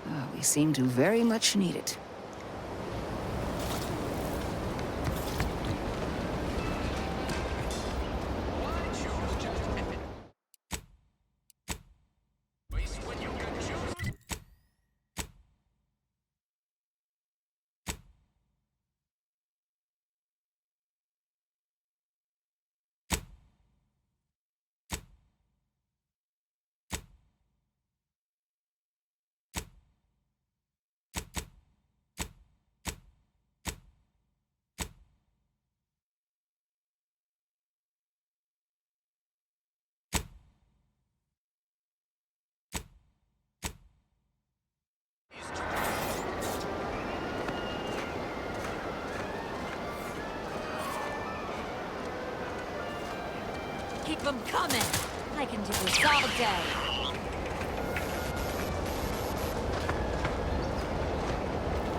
Speaker 17: Oh, we seem to very much need it.
Speaker 18: Keep them coming! I can do this all day.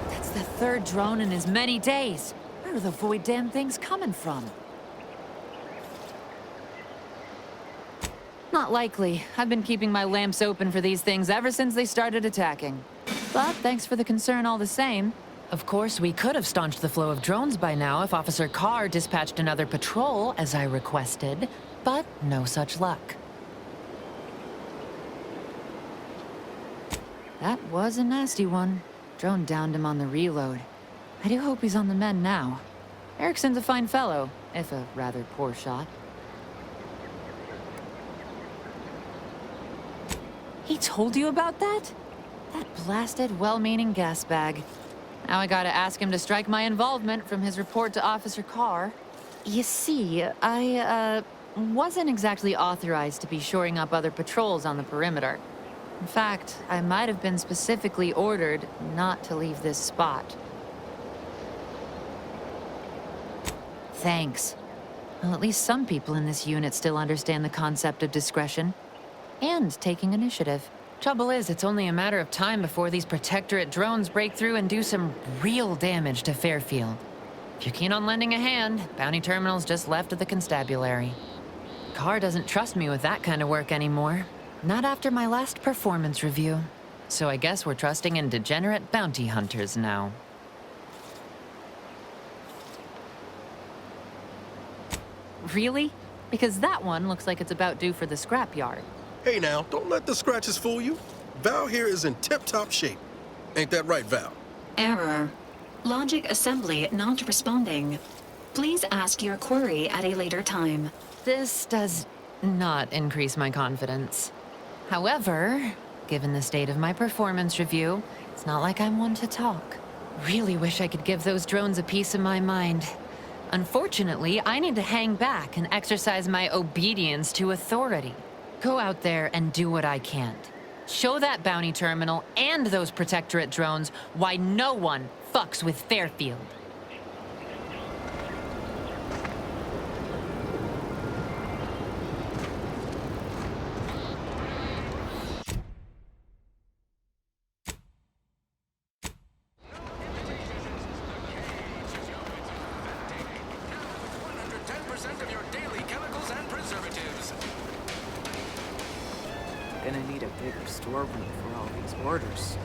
Speaker 18: That's the third drone in as many days. Where are the void damn things coming from? Not likely. I've been keeping my lamps open for these things ever since they started attacking. But thanks for the concern all the same. Of course, we could have staunched the flow of drones by now if Officer Carr dispatched another patrol, as I requested. But no such luck. That was a nasty one. Drone downed him on the reload. I do hope he's on the mend now. Erickson's a fine fellow, if a rather poor shot. He told you about that? That blasted, well-meaning gas bag. Now I gotta ask him to strike my involvement from his report to Officer Carr. You see, I wasn't exactly authorized to be shoring up other patrols on the perimeter. In fact, I might have been specifically ordered not to leave this spot. Thanks. Well, at least some people in this unit still understand the concept of discretion. And taking initiative. Trouble is, it's only a matter of time before these Protectorate drones break through and do some real damage to Fairfield. If you're keen on lending a hand, bounty terminal's just left of the constabulary. Carr doesn't trust me with that kind of work anymore. Not after my last performance review. So I guess we're trusting in degenerate bounty hunters now. Really? Because that one looks like it's about due for the scrapyard.
Speaker 4: Hey now, don't let the scratches fool you. Val here is in tip-top shape. Ain't that right, Val?
Speaker 5: Error. Logic assembly not responding. Please ask your query at a later time.
Speaker 18: This does not increase my confidence. However, given the state of my performance review, it's not like I'm one to talk. Really wish I could give those drones a piece of my mind. Unfortunately, I need to hang back and exercise my obedience to authority. Go out there and do what I can't. Show that bounty terminal and those Protectorate drones why no one fucks with Fairfield.
Speaker 14: Of your daily chemicals and preservatives.
Speaker 11: Gonna need a bigger storeroom for all these orders.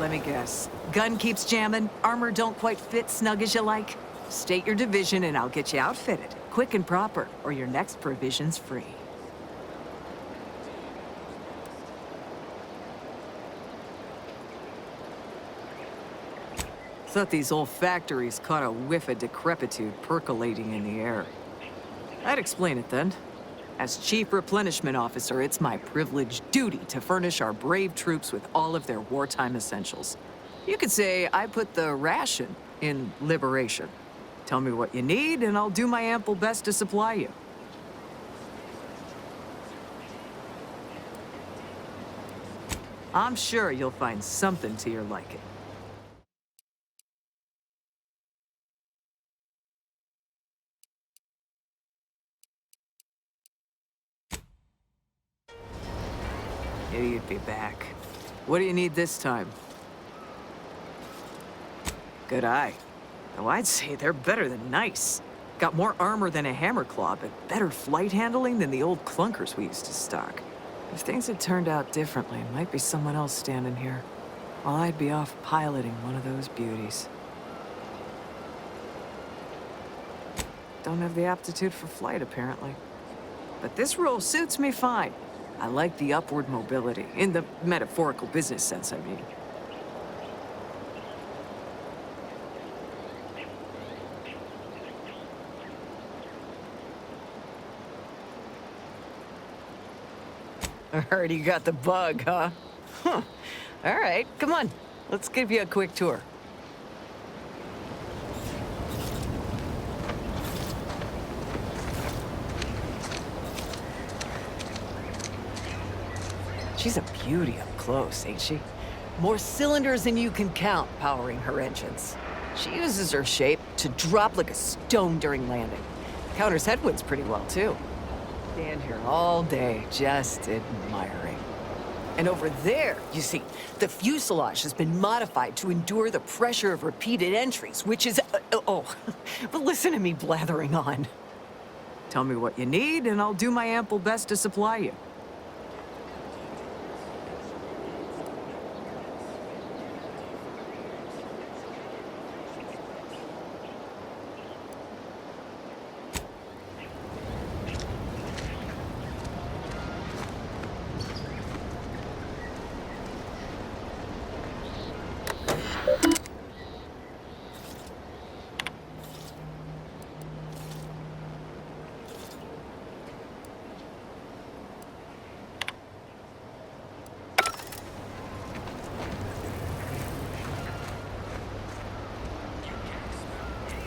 Speaker 11: Let me guess. Gun keeps jamming, armor don't quite fit snug as you like. State your division and I'll get you outfitted, quick and proper, or your next provision's free. Thought these old factories caught a whiff of decrepitude percolating in the air. I'd explain it then. As Chief Replenishment Officer, it's my privileged duty to furnish our brave troops with all of their wartime essentials. You could say I put the ration in liberation. Tell me what you need, and I'll do my ample best to supply you. I'm sure you'll find something to your liking. Knew you'd be back. What do you need this time? Good eye. Though I'd say they're better than nice. Got more armor than a hammer claw, but better flight handling than the old clunkers we used to stock. If things had turned out differently, it might be someone else standing here, while I'd be off piloting one of those beauties. Don't have the aptitude for flight, apparently. But this role suits me fine. I like the upward mobility, in the metaphorical business sense, I mean. I heard you got the bug, huh? Huh. All right, come on. Let's give you a quick tour. She's a beauty up close, ain't she? More cylinders than you can count powering her engines. She uses her shape to drop like a stone during landing. Counters headwinds pretty well, too. Stand here all day, just admiring. And over there, you see, the fuselage has been modified to endure the pressure of repeated entries, which is... but listen to me blathering on. Tell me what you need, and I'll do my ample best to supply you.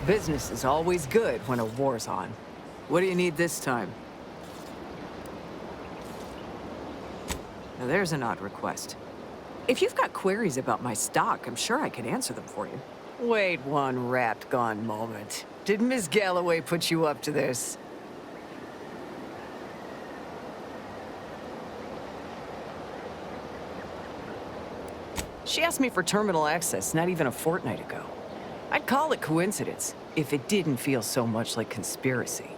Speaker 11: Business is always good when a war's on. What do you need this time? Now there's an odd request. If you've got queries about my stock, I'm sure I could answer them for you. Wait one rat-gone moment. Did Miss Galloway put you up to this? She asked me for terminal access not even a fortnight ago. I'd call it coincidence if it didn't feel so much like conspiracy.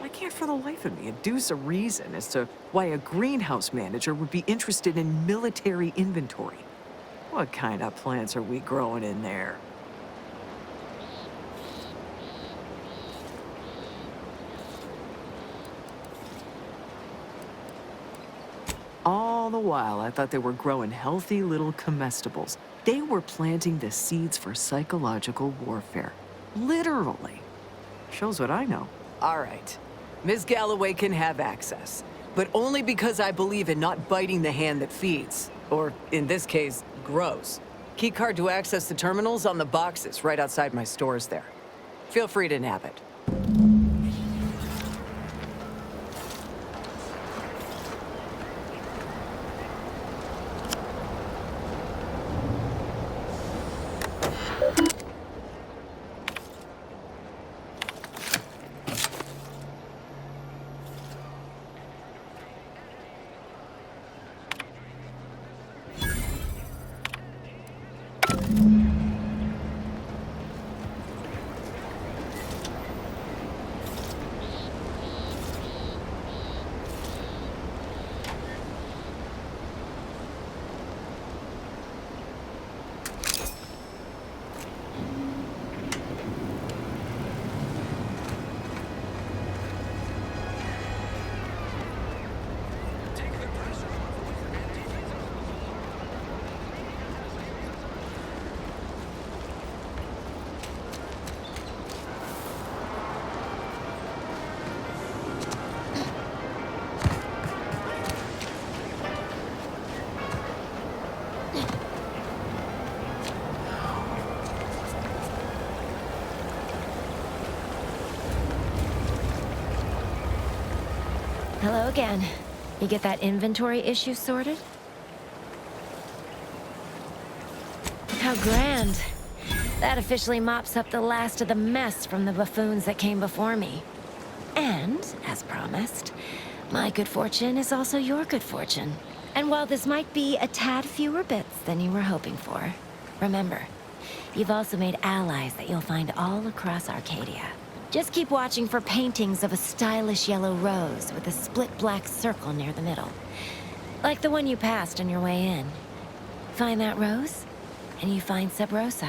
Speaker 11: I can't for the life of me adduce a reason as to why a greenhouse manager would be interested in military inventory. What kind of plants are we growing in there? All the while, I thought they were growing healthy little comestibles. They were planting the seeds for psychological warfare. Literally. Shows what I know. All right. Ms. Galloway can have access, but only because I believe in not biting the hand that feeds. Or, in this case, grows. Keycard to access the terminals on the boxes right outside my stores there. Feel free to nab it.
Speaker 9: Hello again. You get that inventory issue sorted? How grand. That officially mops up the last of the mess from the buffoons that came before me. And, as promised, my good fortune is also your good fortune. And while this might be a tad fewer bits than you were hoping for, remember, you've also made allies that you'll find all across Arcadia. Just keep watching for paintings of a stylish yellow rose with a split black circle near the middle. Like the one you passed on your way in. Find that rose, and you find Sub Rosa.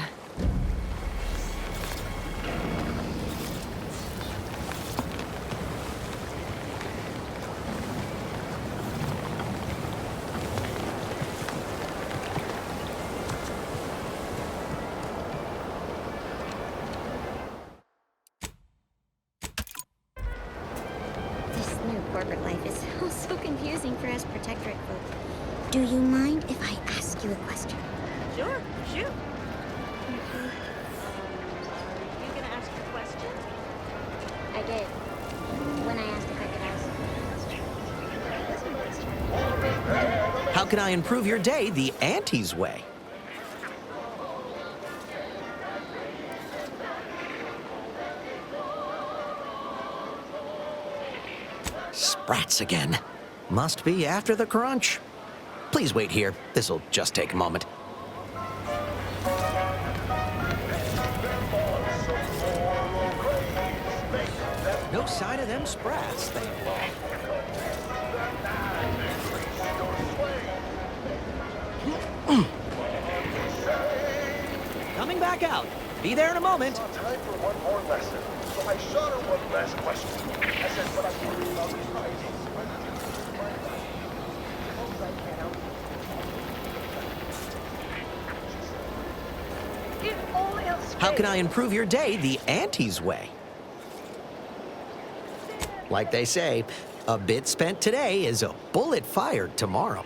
Speaker 8: Corporate life is so confusing for us Protectorate folk. Do you mind if I ask you a question?
Speaker 7: Sure, shoot. Are you gonna ask your question?
Speaker 8: I did. When I asked if I could ask.
Speaker 6: How can I improve your day the Auntie's way? Rats again. Must be after the crunch. Please wait here. This'll just take a moment. No sign of them sprats, thank God. Coming back out. Be there in a moment.
Speaker 19: Time for one more lesson. So I shot her one last question. I said, what I'm worried about is
Speaker 6: How can I improve your day the Auntie's way? Like they say, a bit spent today is a bullet fired tomorrow.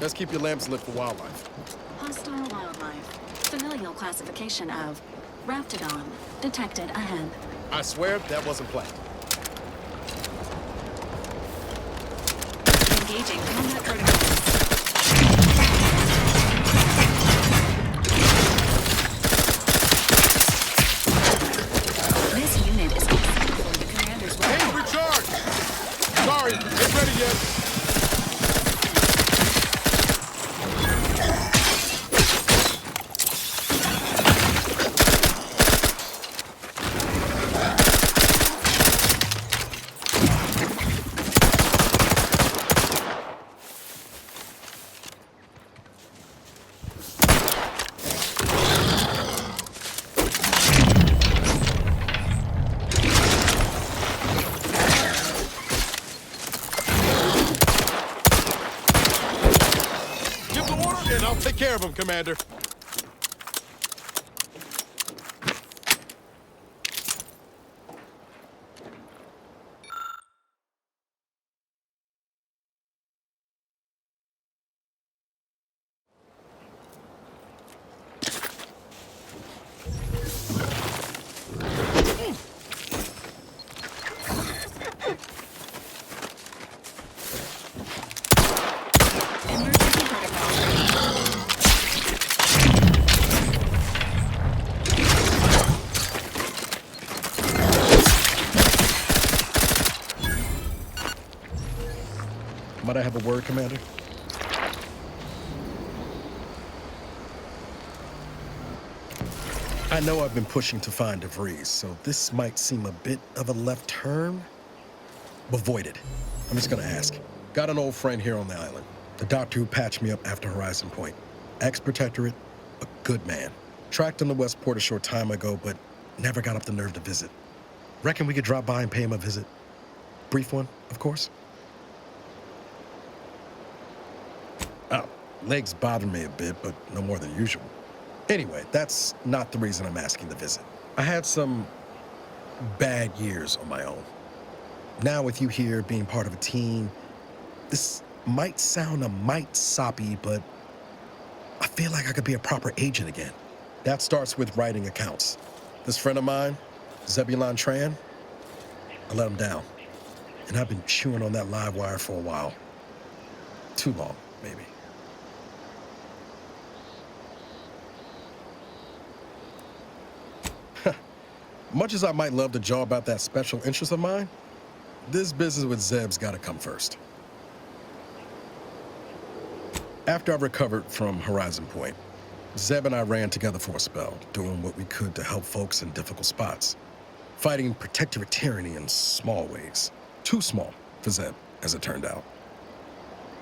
Speaker 4: Let's keep your lamps lit for wildlife.
Speaker 5: Hostile wildlife. Familial classification of Raptidon. Detected ahead.
Speaker 4: I swear that wasn't planned.
Speaker 5: Engaging combat protocols. This unit is considered for the commander's weapon.
Speaker 4: Hey, recharge! Sorry, ain't ready yet. care of him, Commander. Might I have a word, Commander? I know I've been pushing to find DeVries, so this might seem a bit of a left turn, but voided. I'm just gonna ask. Got an old friend here on the island, the doctor who patched me up after Horizon Point. Ex-protectorate, a good man. Tracked him to Westport a short time ago, but never got up the nerve to visit. Reckon we could drop by and pay him a visit. Brief one, of course. Oh, legs bother me a bit, but no more than usual. Anyway, that's not the reason I'm asking the visit. I had some bad years on my own. Now with you here, being part of a team, this might sound a mite soppy, but I feel like I could be a proper agent again. That starts with writing accounts. This friend of mine, Zebulon Tran, I let him down. And I've been chewing on that live wire for a while. Too long, maybe. Much as I might love to jaw about that special interest of mine, this business with Zeb's gotta come first. After I recovered from Horizon Point, Zeb and I ran together for a spell, doing what we could to help folks in difficult spots. Fighting protectorate tyranny in small ways. Too small for Zeb, as it turned out.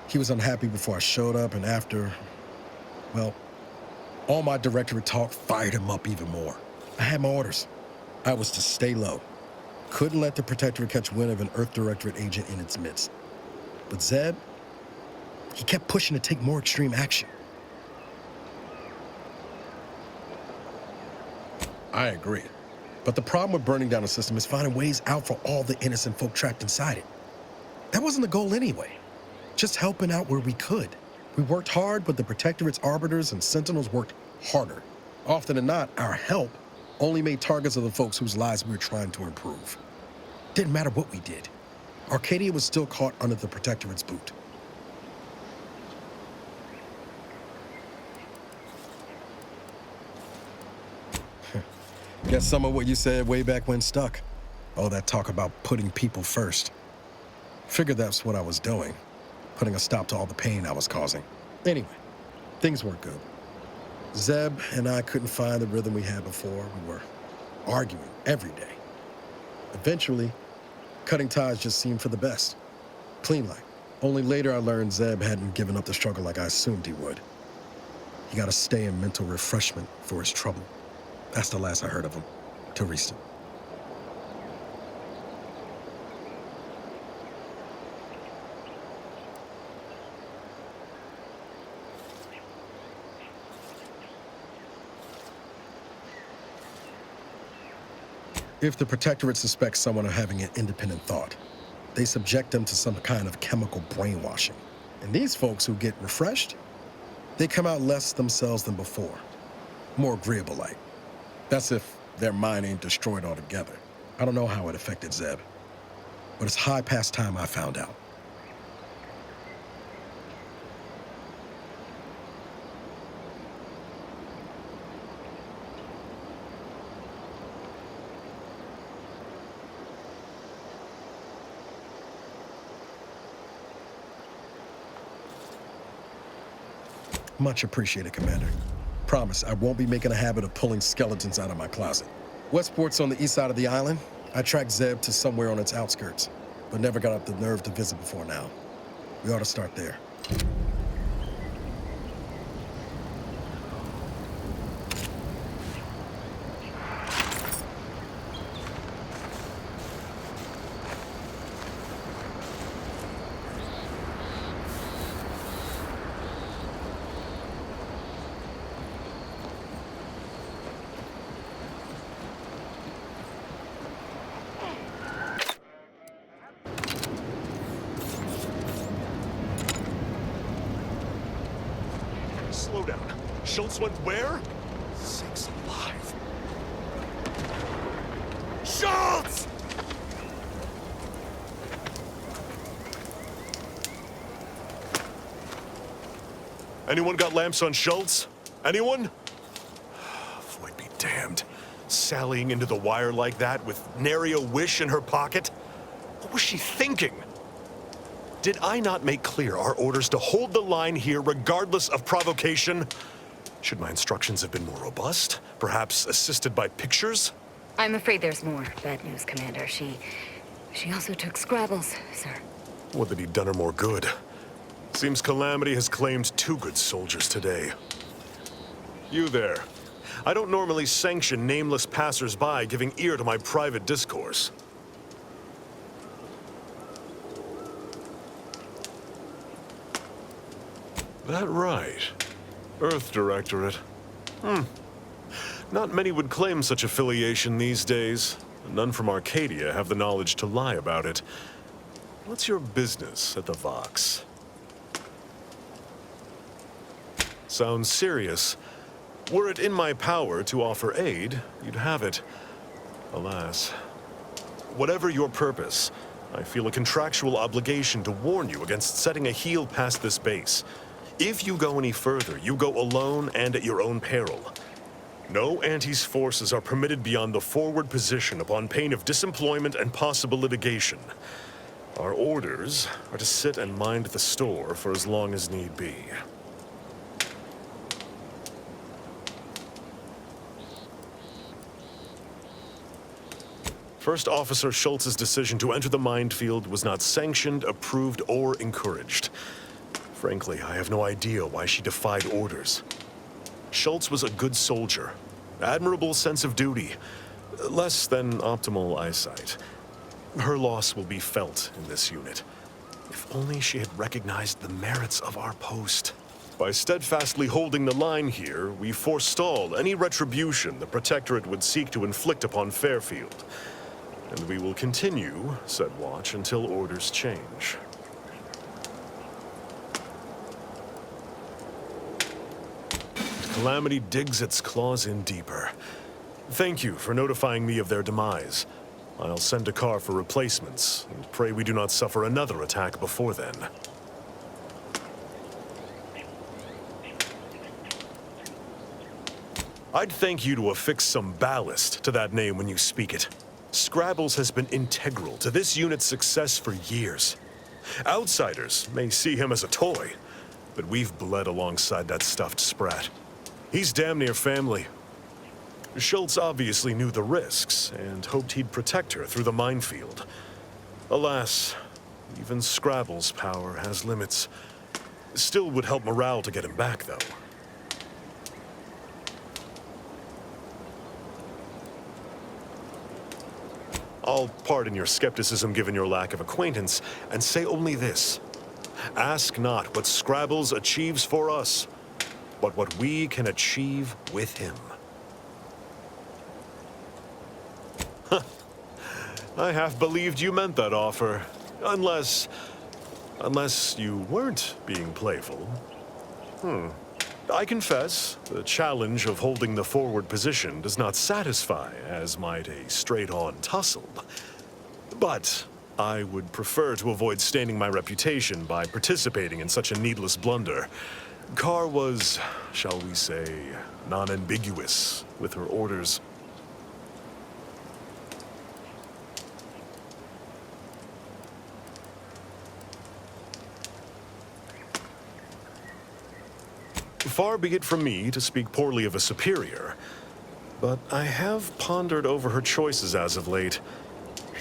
Speaker 4: He was unhappy before I showed up, and after, well, all my directorate talk fired him up even more. I had my orders. I was to stay low. Couldn't let the Protectorate catch wind of an Earth Directorate agent in its midst. But Zeb, he kept pushing to take more extreme action. I agree. But the problem with burning down a system is finding ways out for all the innocent folk trapped inside it. That wasn't the goal anyway. Just helping out where we could. We worked hard, but the Protectorate's arbiters and sentinels worked harder. Often than not, our help only made targets of the folks whose lives we were trying to improve. Didn't matter what we did. Arcadia was still caught under the Protectorate's boot. Guess some of what you said way back when stuck. All that talk about putting people first. Figured that's what I was doing. Putting a stop to all the pain I was causing. Anyway, things weren't good. Zeb and I couldn't find the rhythm we had before. We were arguing every day. Eventually, cutting ties just seemed for the best. Clean like. Only later I learned Zeb hadn't given up the struggle like I assumed he would. He got to stay in mental refreshment for his trouble. That's the last I heard of him, till recent. If the Protectorate suspects someone of having an independent thought, they subject them to some kind of chemical brainwashing. And these folks who get refreshed, they come out less themselves than before. More agreeable like. That's if their mind ain't destroyed altogether. I don't know how it affected Zeb, but it's high past time I found out. Much appreciated, Commander. Promise, I won't be making a habit of pulling skeletons out of my closet. Westport's on the east side of the island. I tracked Zeb to somewhere on its outskirts, but never got up the nerve to visit before now. We ought to start there.
Speaker 20: slowdown. Schultz went where? Sakes alive. Schultz! Anyone got lamps on Schultz? Anyone? Void be damned. Sallying into the wire like that with nary a wish in her pocket? What was she thinking? Did I not make clear our orders to hold the line here regardless of provocation? Should my instructions have been more robust? Perhaps assisted by pictures?
Speaker 21: I'm afraid there's more bad news, Commander. She also took Scrabbles, sir.
Speaker 20: Would that he'd done her more good. Seems Calamity has claimed 2 good soldiers today. You there. I don't normally sanction nameless passers-by giving ear to my private discourse. That right. Earth Directorate. Not many would claim such affiliation these days. None from Arcadia have the knowledge to lie about it. What's your business at the Vox? Sounds serious. Were it in my power to offer aid, you'd have it. Alas. Whatever your purpose, I feel a contractual obligation to warn you against setting a heel past this base. If you go any further, you go alone and at your own peril. No Anti's forces are permitted beyond the forward position upon pain of disemployment and possible litigation. Our orders are to sit and mind the store for as long as need be. First Officer Schultz's decision to enter the minefield was not sanctioned, approved, or encouraged. Frankly, I have no idea why she defied orders. Schultz was a good soldier, admirable sense of duty, less than optimal eyesight. Her loss will be felt in this unit. If only she had recognized the merits of our post. By steadfastly holding the line here, we forestall any retribution the Protectorate would seek to inflict upon Fairfield. And we will continue said watch until orders change. Calamity digs its claws in deeper. Thank you for notifying me of their demise. I'll send a car for replacements, and pray we do not suffer another attack before then. I'd thank you to affix some ballast to that name when you speak it. Scrabbles has been integral to this unit's success for years. Outsiders may see him as a toy, but we've bled alongside that stuffed sprat. He's damn near family. Schultz obviously knew the risks and hoped he'd protect her through the minefield. Alas, even Scrabble's power has limits. Still would help morale to get him back, though. I'll pardon your skepticism given your lack of acquaintance, and say only this. Ask not what Scrabbles achieves for us, but what we can achieve with him. I half believed you meant that offer. Unless you weren't being playful. I confess, the challenge of holding the forward position does not satisfy, as might a straight-on tussle. But I would prefer to avoid staining my reputation by participating in such a needless blunder. Carr was, shall we say, non-ambiguous with her orders. Far be it from me to speak poorly of a superior, but I have pondered over her choices as of late.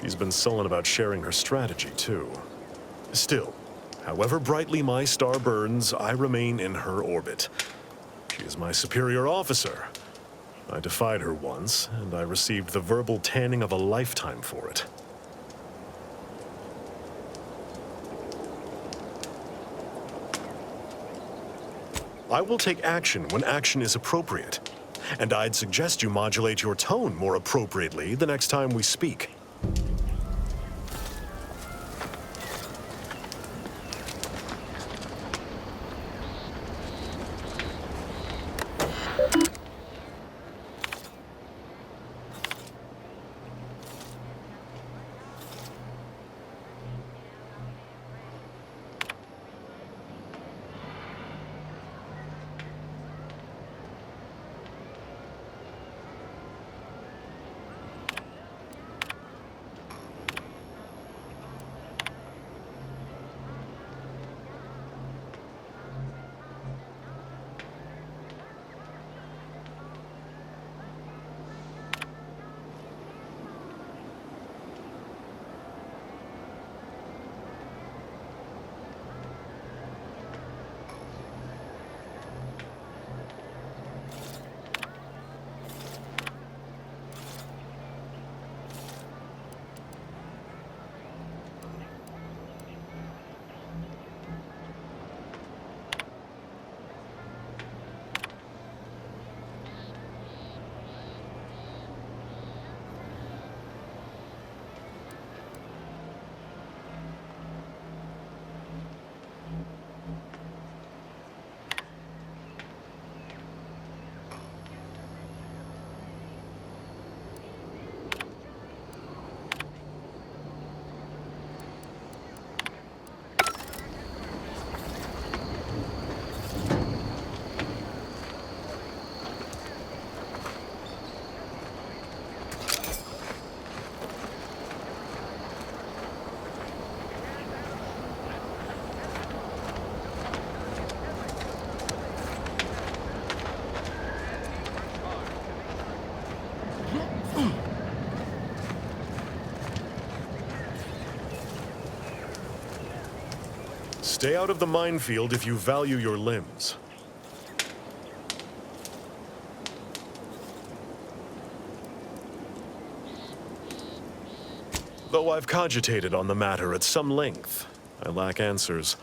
Speaker 20: She's been sullen about sharing her strategy, too. Still, however brightly my star burns, I remain in her orbit. She is my superior officer. I defied her once, and I received the verbal tanning of a lifetime for it. I will take action when action is appropriate, and I'd suggest you modulate your tone more appropriately the next time we speak. Stay out of the minefield if you value your limbs. Though I've cogitated on the matter at some length, I lack answers.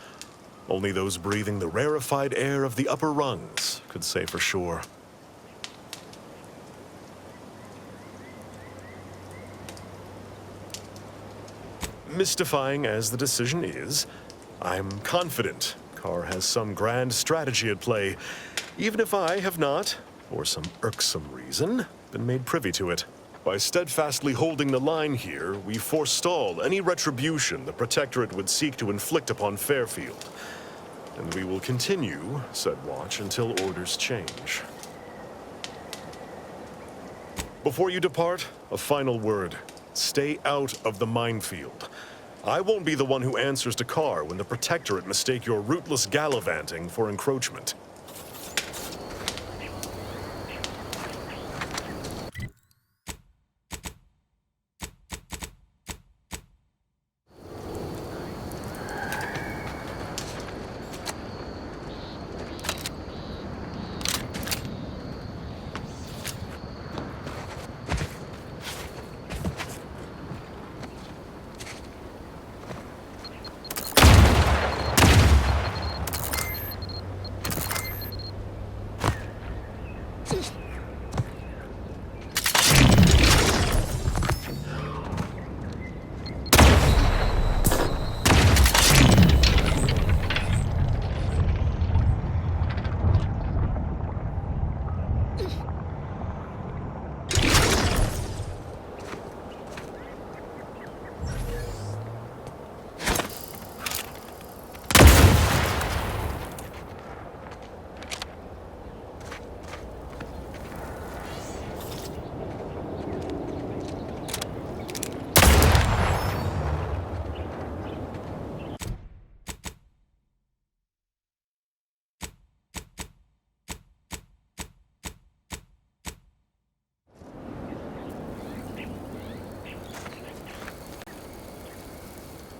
Speaker 20: Only those breathing the rarefied air of the upper rungs could say for sure. Mystifying as the decision is, I'm confident Carr has some grand strategy at play, even if I have not, for some irksome reason, been made privy to it. By steadfastly holding the line here, we forestall any retribution the Protectorate would seek to inflict upon Fairfield. And we will continue said watch until orders change. Before you depart, a final word. Stay out of the minefield. I won't be the one who answers to Carr when the Protectorate mistake your rootless gallivanting for encroachment.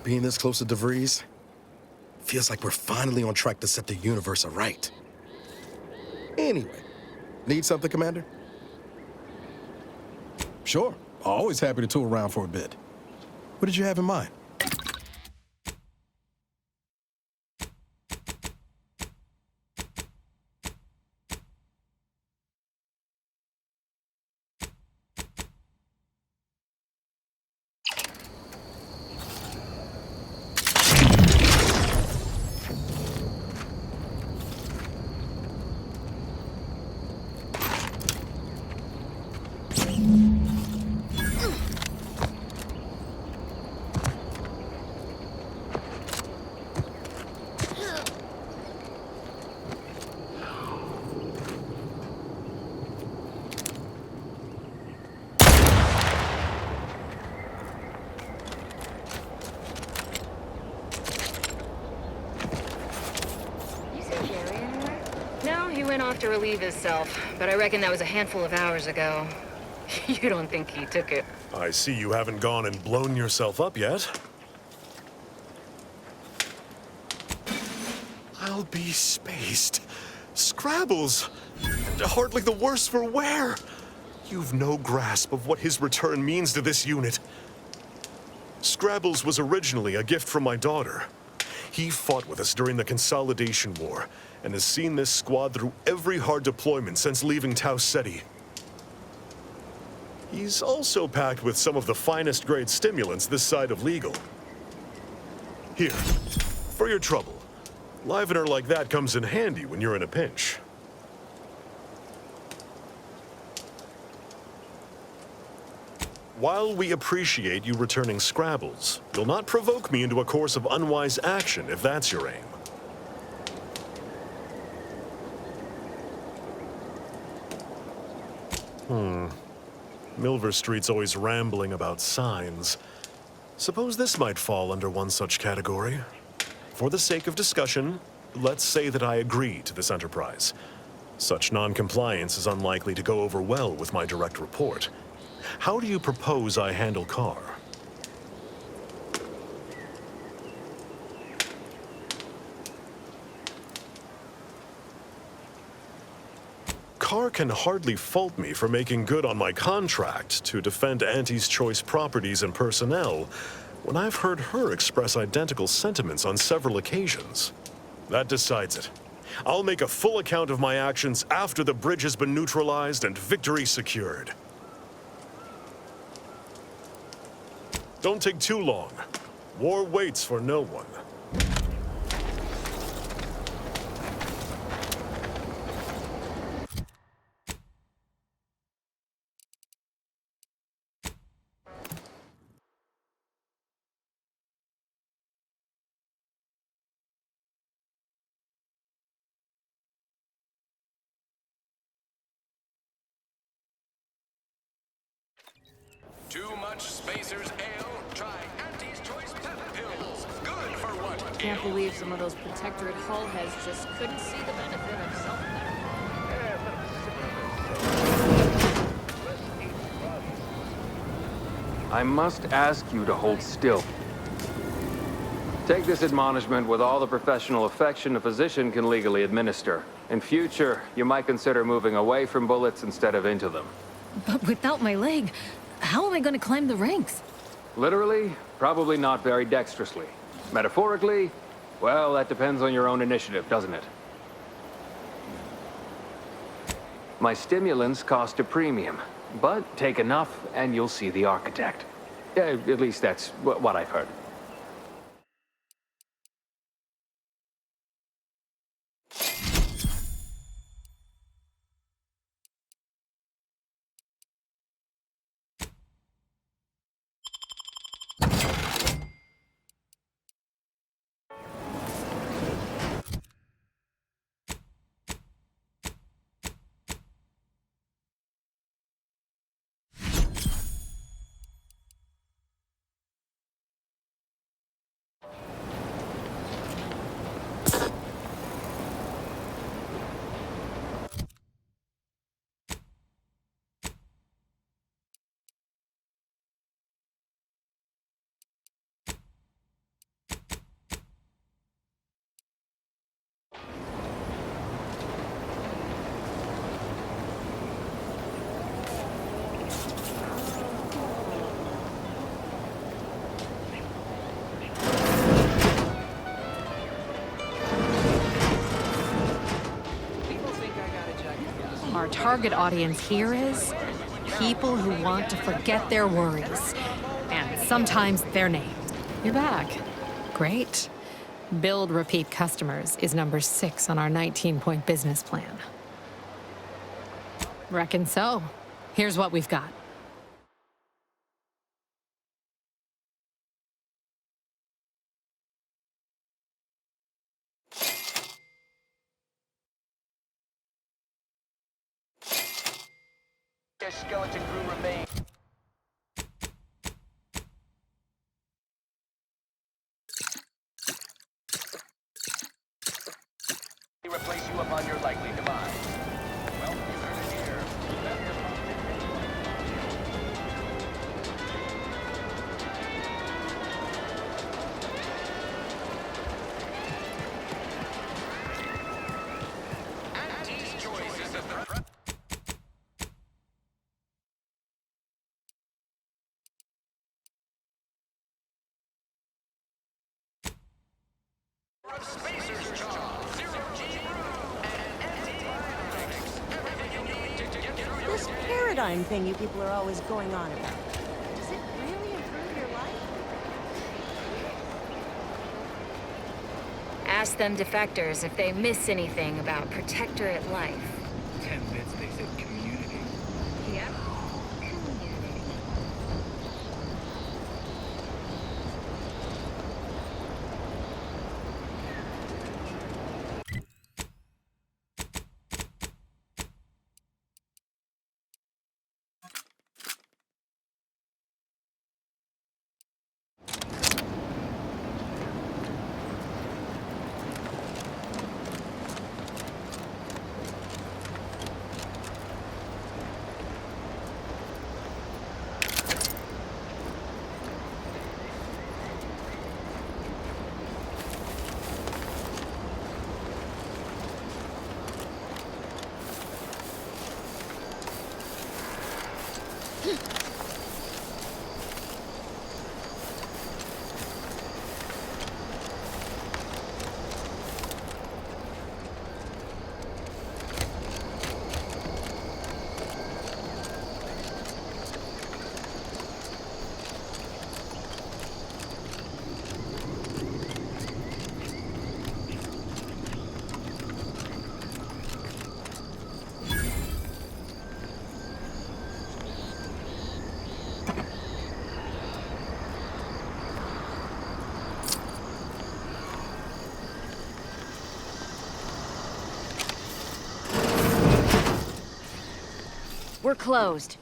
Speaker 4: Being this close to DeVries feels like we're finally on track to set the universe aright. Anyway, need something, Commander? Sure. Always happy to tool around for a bit. What did you have in mind?
Speaker 21: He went off to relieve himself, but I reckon that was a handful of hours ago. You don't think he took it?
Speaker 20: I see you haven't gone and blown yourself up yet. I'll be spaced. Scrabbles! And hardly the worse for wear! You've no grasp of what his return means to this unit. Scrabbles was originally a gift from my daughter. He fought with us during the Consolidation War, and has seen this squad through every hard deployment since leaving Tau Ceti. He's also packed with some of the finest grade stimulants this side of legal. Here, for your trouble. Livener like that comes in handy when you're in a pinch. While we appreciate you returning Scrabbles, you'll not provoke me into a course of unwise action if that's your aim. Milver Street's always rambling about signs. Suppose this might fall under one such category. For the sake of discussion, let's say that I agree to this enterprise. Such non-compliance is unlikely to go over well with my direct report. How do you propose I handle Carr? Star can hardly fault me for making good on my contract to defend Auntie's choice properties and personnel when I've heard her express identical sentiments on several occasions. That decides it. I'll make a full account of my actions after the bridge has been neutralized and victory secured. Don't take too long. War waits for no one.
Speaker 14: Too much Spacer's Ale? Try Auntie's Choice Pep Pills. Good for what?
Speaker 21: Can't believe some of those Protectorate hull heads just couldn't see the benefit of something.
Speaker 1: I must ask you to hold still. Take this admonishment with all the professional affection a physician can legally administer. In future, you might consider moving away from bullets instead of into them.
Speaker 22: But without my leg, how am I going to climb the ranks?
Speaker 1: Literally, probably not very dexterously. Metaphorically, well, that depends on your own initiative, doesn't it? My stimulants cost a premium, but take enough and you'll see the architect. At least that's what I've heard.
Speaker 21: Our target audience here is people who want to forget their worries, and sometimes their names. You're back. Great. Build repeat customers is number 6 on our 19-point business plan. Reckon so. Here's what we've got.
Speaker 14: Their skeleton crew remain. Replace you upon your likely demise. Well, you heard it here. Auntie's Choice is the Spacer's Jaw, Zero-G
Speaker 7: This paradigm thing you people are always going on about. Does it really improve your life?
Speaker 21: Ask them defectors if they miss anything about Protectorate life.
Speaker 23: 10 bits, they said community.
Speaker 21: Yep.
Speaker 9: We're closed.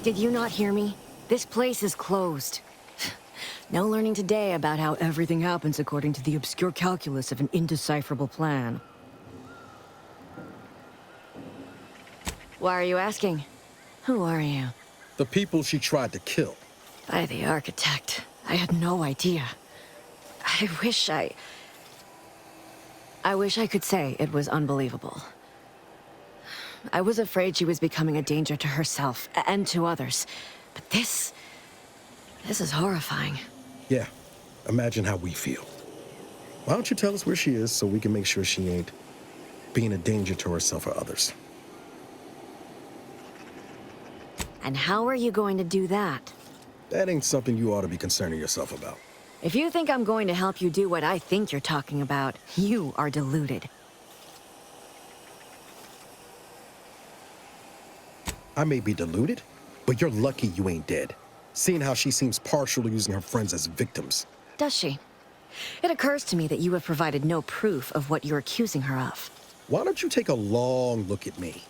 Speaker 9: Did you not hear me? This place is closed. No learning today about how everything happens according to the obscure calculus of an indecipherable plan. Why are you asking? Who are you?
Speaker 4: The people she tried to kill.
Speaker 9: By the architect. I had no idea. I wish I could say it was unbelievable. I was afraid she was becoming a danger to herself and to others. But this is horrifying.
Speaker 4: Yeah, imagine how we feel. Why don't you tell us where she is so we can make sure she ain't being a danger to herself or others?
Speaker 9: And how are you going to do that?
Speaker 4: That ain't something you ought to be concerning yourself about.
Speaker 9: If you think I'm going to help you do what I think you're talking about, you are deluded.
Speaker 4: I may be deluded, but you're lucky you ain't dead. Seeing how she seems partial to using her friends as victims.
Speaker 9: Does she? It occurs to me that you have provided no proof of what you're accusing her of.
Speaker 4: Why don't you take a long look at me?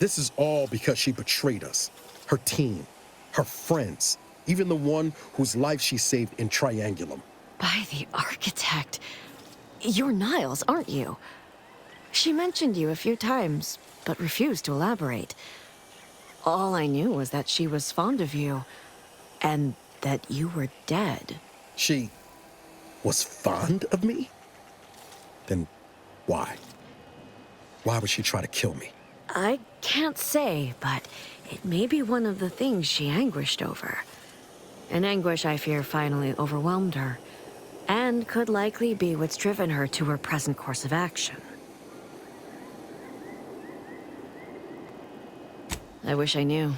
Speaker 4: This is all because she betrayed us. Her team, her friends, even the one whose life she saved in Triangulum.
Speaker 9: By the architect. You're Niles, aren't you? She mentioned you a few times, but refused to elaborate. All I knew was that she was fond of you, and that you were dead.
Speaker 4: She was fond of me? Then why? Why would she try to kill me?
Speaker 9: I can't say, but it may be one of the things she anguished over. An anguish I fear finally overwhelmed her, and could likely be what's driven her to her present course of action. I wish I knew.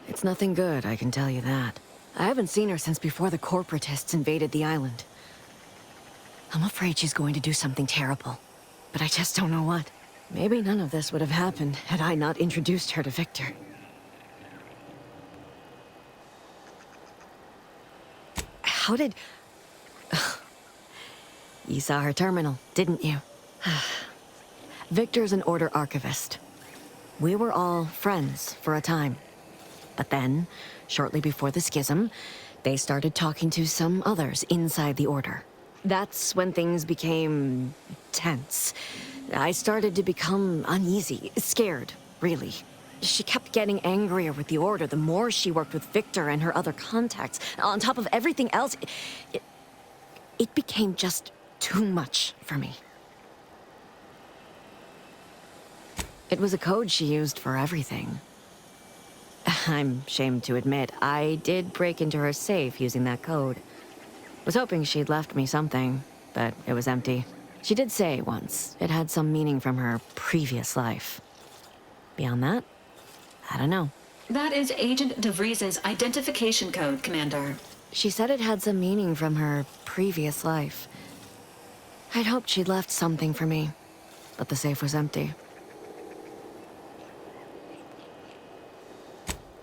Speaker 9: It's nothing good, I can tell you that. I haven't seen her since before the corporatists invaded the island. I'm afraid she's going to do something terrible, but I just don't know what. Maybe none of this would have happened had I not introduced her to Victor. How did... You saw her terminal, didn't you? Victor's an Order archivist. We were all friends for a time. But then, shortly before the schism, they started talking to some others inside the Order. That's when things became tense. I started to become uneasy, scared, really. She kept getting angrier with the Order the more she worked with Victor and her other contacts. On top of everything else, it became just too much for me. It was a code she used for everything. I'm ashamed to admit, I did break into her safe using that code. Was hoping she'd left me something, but it was empty. She did say once it had some meaning from her previous life. Beyond that, I don't know.
Speaker 5: That is Agent DeVries's identification code, Commander.
Speaker 9: She said it had some meaning from her previous life. I'd hoped she'd left something for me.
Speaker 21: but the safe was empty.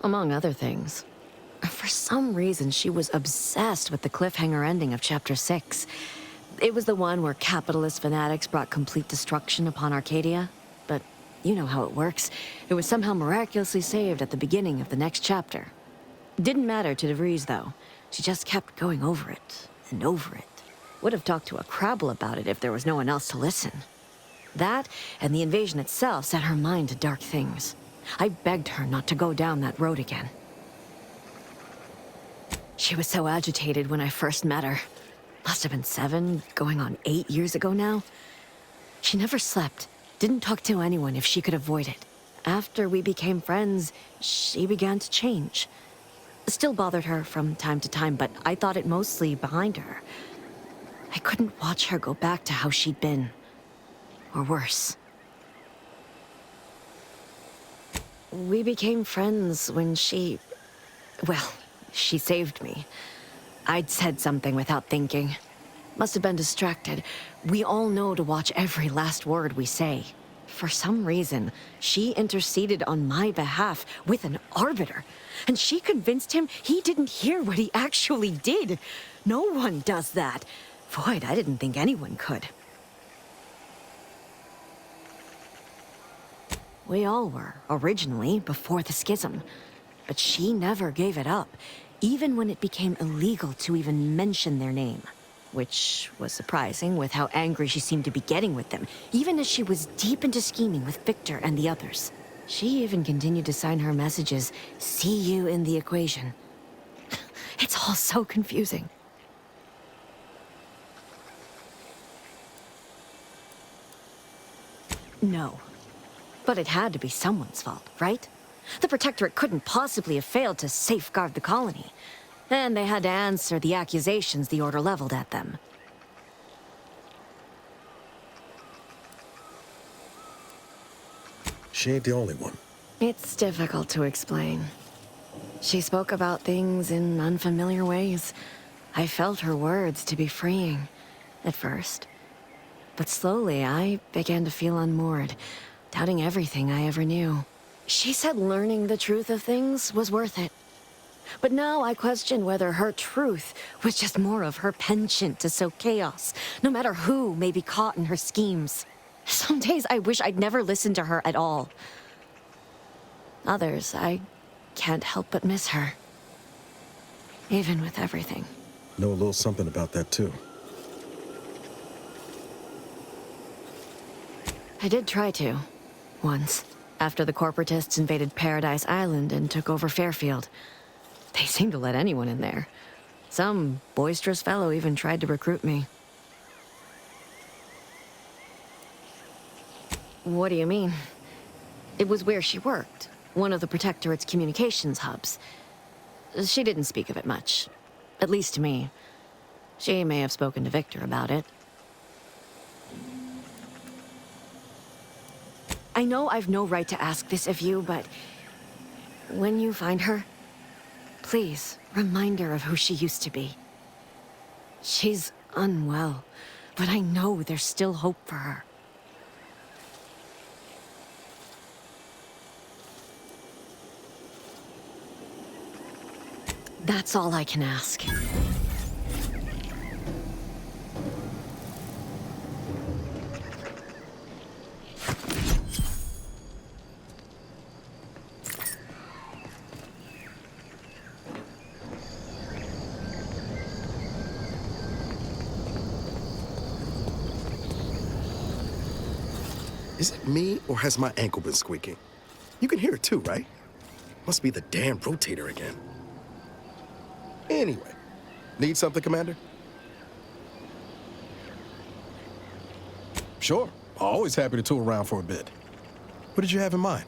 Speaker 21: Among other things, for some reason she was obsessed with the cliffhanger ending of Chapter 6. It was the one where capitalist fanatics brought complete destruction upon Arcadia. But you know how it works. It was somehow miraculously saved at the beginning of the next chapter. Didn't matter to DeVries, though. She just kept going over it and over it. Would have talked to a Crabble about it if there was no one else to listen. That, and the invasion itself, set her mind to dark things. I begged her not to go down that road again. She was so agitated when I first met her. Must have been 7, going on 8 years ago now. She never slept, didn't talk to anyone if she could avoid it. After we became friends, she began to change. Still bothered her from time to time, but I thought it mostly behind her. I couldn't watch her go back to how she'd been. Or worse. We became friends when she... well, she saved me. I'd said something without thinking. Must have been distracted. We all know to watch every last word we say. For some reason, she interceded on my behalf with an arbiter. And she convinced him he didn't hear what he actually did. No one does that. Void, I didn't think anyone could. We all were, originally, before the schism. But she never gave it up, even when it became illegal to even mention their name. Which was surprising with how angry she seemed to be getting with them, even as she was deep into scheming with Victor and the others. She even continued to sign her messages, "See you in the equation." It's all so confusing. No. But it had to be someone's fault, right? The Protectorate couldn't possibly have failed to safeguard the colony. And they had to answer the accusations the Order leveled at them.
Speaker 4: She ain't the only one.
Speaker 21: It's difficult to explain. She spoke about things in unfamiliar ways. I felt her words to be freeing, at first. But slowly, I began to feel unmoored, doubting everything I ever knew. She said learning the truth of things was worth it. But now I question whether her truth was just more of her penchant to sow chaos, no matter who may be caught in her schemes. Some days I wish I'd never listened to her at all. Others, I can't help but miss her. Even with everything.
Speaker 4: Know a little something about that, too.
Speaker 21: I did try to. Once. After the corporatists invaded Paradise Island and took over Fairfield. They seemed to let anyone in there. Some boisterous fellow even tried to recruit me. What do you mean? It was where she worked. One of the Protectorate's communications hubs. She didn't speak of it much. At least to me. She may have spoken to Victor about it. I know I've no right to ask this of you, but... when you find her, please remind her of who she used to be. She's unwell, but I know there's still hope for her. That's all I can ask.
Speaker 4: Is it me, or has my ankle been squeaking? You can hear it too, right? Must be the damn rotator again. Anyway, need something, Commander? Sure. Always happy to tool around for a bit. What did you have in mind?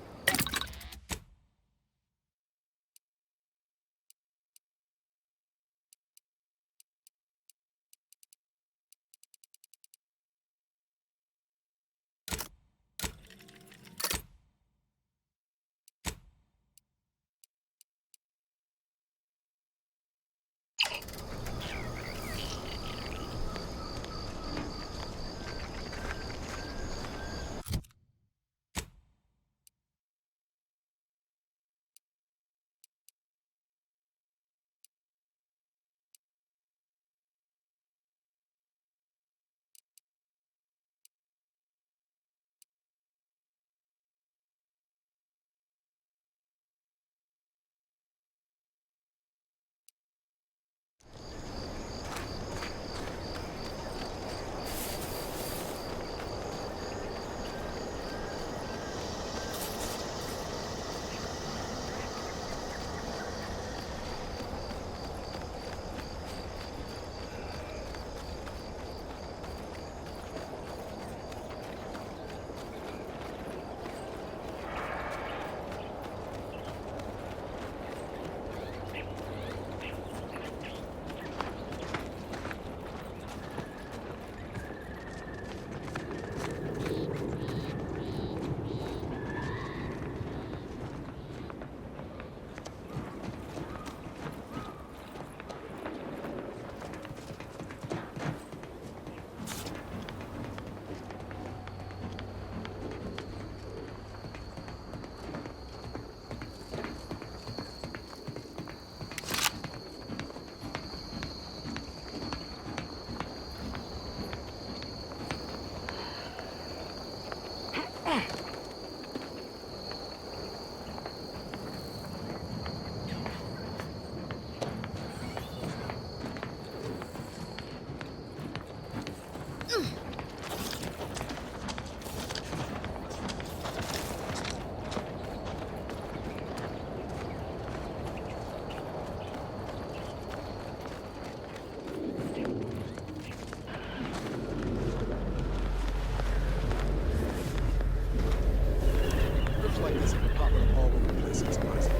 Speaker 4: like this have been popping up all over the place as Isaac.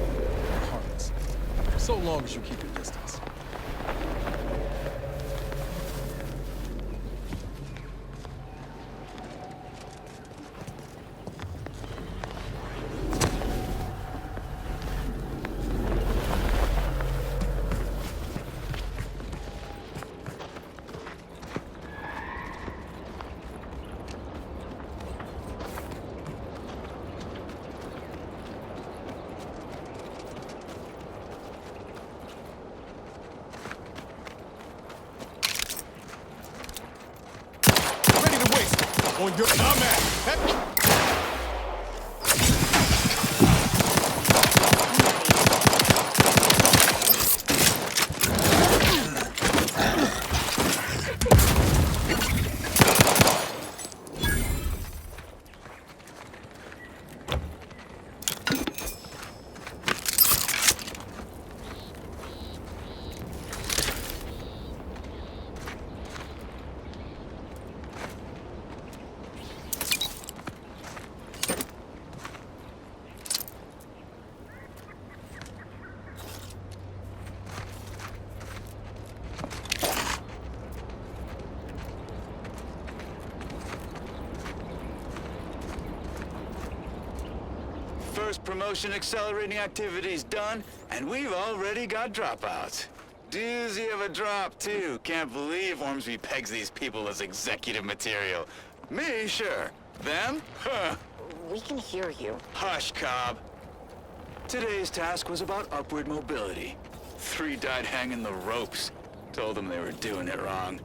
Speaker 4: Harmless. So long as you keep your distance.
Speaker 2: On your dumbass.
Speaker 3: First promotion accelerating activities done, and we've already got dropouts. Doozy of a drop, too. Can't believe Ormsby pegs these people as executive material. Me, sure. Them? Huh.
Speaker 16: We can hear you.
Speaker 3: Hush, Cobb. Today's task was about upward mobility. 3 died hanging the ropes. Told them they were doing it wrong.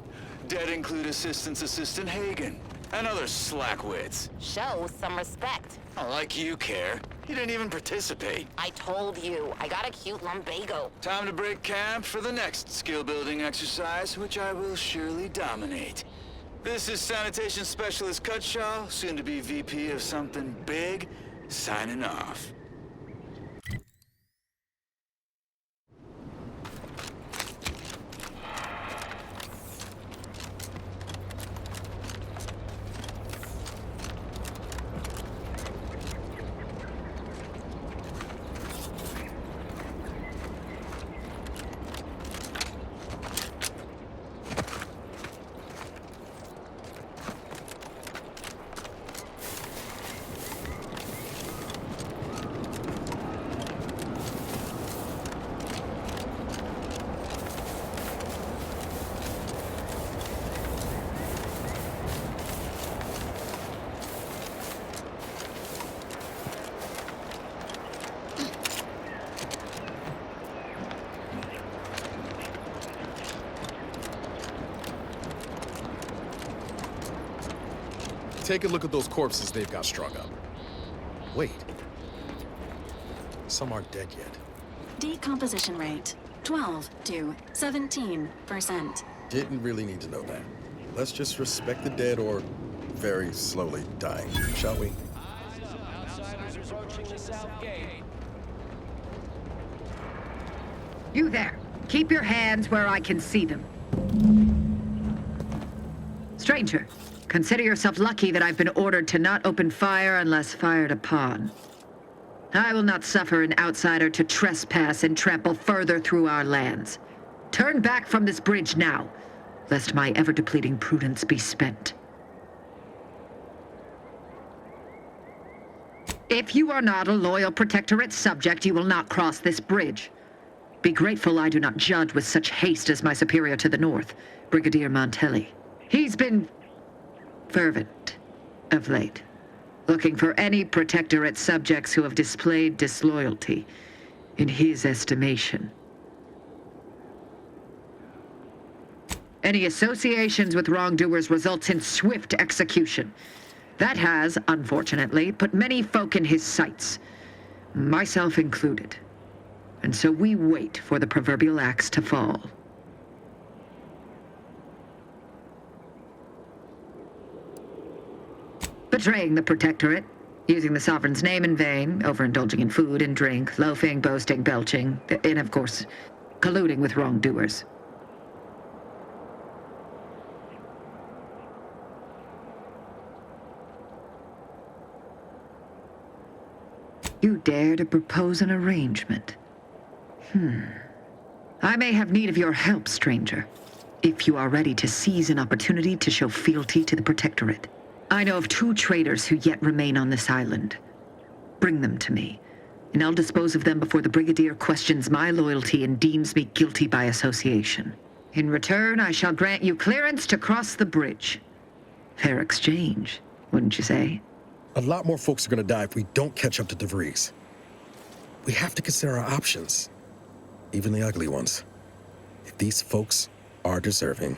Speaker 3: Dead include Assistant Hagen and other slackwits.
Speaker 16: Show some respect.
Speaker 3: Oh, like you care. You didn't even participate.
Speaker 16: I told you, I got a cute lumbago.
Speaker 3: Time to break camp for the next skill-building exercise, which I will surely dominate. This is Sanitation Specialist Cutshaw, soon to be VP of something big, signing off.
Speaker 2: Take a look at those corpses they've got strung up. Wait. Some aren't dead yet.
Speaker 5: Decomposition rate 12 to 17%.
Speaker 4: Didn't really need to know that. Let's just respect the dead or very slowly dying, shall we?
Speaker 12: You there. Keep your hands where I can see them. Stranger, consider yourself lucky that I've been ordered to not open fire unless fired upon. I will not suffer an outsider to trespass and trample further through our lands. Turn back from this bridge now, lest my ever-depleting prudence be spent. If you are not a loyal Protectorate subject, you will not cross this bridge. Be grateful I do not judge with such haste as my superior to the north, Brigadier Montelli. He's been fervent of late, looking for any Protectorate subjects who have displayed disloyalty in his estimation. Any associations with wrongdoers results in swift execution. That has, unfortunately, put many folk in his sights, myself included. And so we wait for the proverbial axe to fall. Betraying the Protectorate, using the Sovereign's name in vain, overindulging in food and drink, loafing, boasting, belching, and of course, colluding with wrongdoers. You dare to propose an arrangement? I may have need of your help, stranger, if you are ready to seize an opportunity to show fealty to the Protectorate. I know of 2 traitors who yet remain on this island. Bring them to me, and I'll dispose of them before the Brigadier questions my loyalty and deems me guilty by association. In return, I shall grant you clearance to cross the bridge. Fair exchange, wouldn't you say?
Speaker 4: A lot more folks are gonna die if we don't catch up to DeVries. We have to consider our options, even the ugly ones. If these folks are deserving,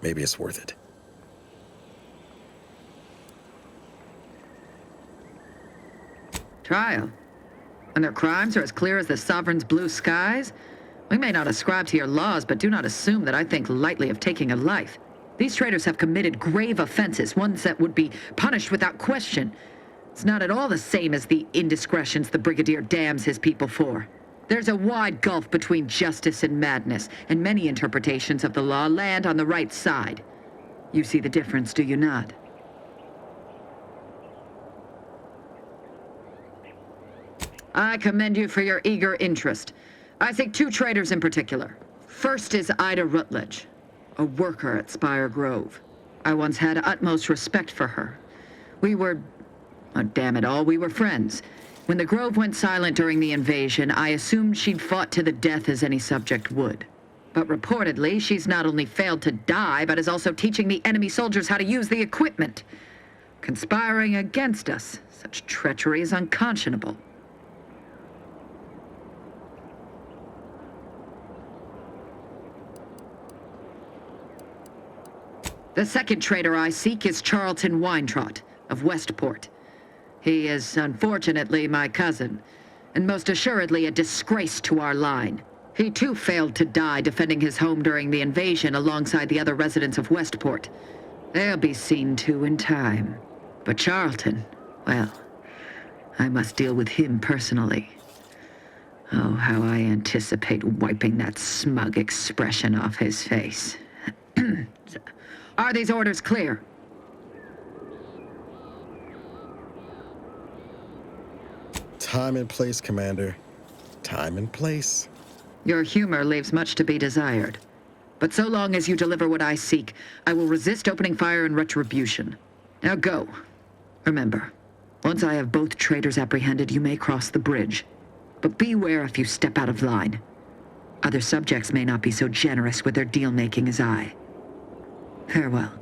Speaker 4: maybe it's worth it.
Speaker 12: Trial? And their crimes are as clear as the Sovereign's blue skies? We may not ascribe to your laws, but do not assume that I think lightly of taking a life. These traitors have committed grave offenses, ones that would be punished without question. It's not at all the same as the indiscretions the Brigadier damns his people for. There's a wide gulf between justice and madness, and many interpretations of the law land on the right side. You see the difference, do you not? I commend you for your eager interest. I think 2 traitors in particular. First is Ida Rutledge, a worker at Spire Grove. I once had utmost respect for her. We were, oh, damn it all, we were friends. When the Grove went silent during the invasion, I assumed she'd fought to the death as any subject would. But reportedly, she's not only failed to die, but is also teaching the enemy soldiers how to use the equipment. Conspiring against us. Such treachery is unconscionable. The second traitor I seek is Charlton Weintraut of Westport. He is, unfortunately, my cousin, and most assuredly a disgrace to our line. He too failed to die defending his home during the invasion alongside the other residents of Westport. They'll be seen to in time. But Charlton, well, I must deal with him personally. Oh, how I anticipate wiping that smug expression off his face. Are these orders clear?
Speaker 4: Time and place, Commander. Time and place.
Speaker 12: Your humor leaves much to be desired. But so long as you deliver what I seek, I will resist opening fire in retribution. Now go. Remember, once I have both traitors apprehended, you may cross the bridge. But beware if you step out of line. Other subjects may not be so generous with their deal-making as I. Farewell.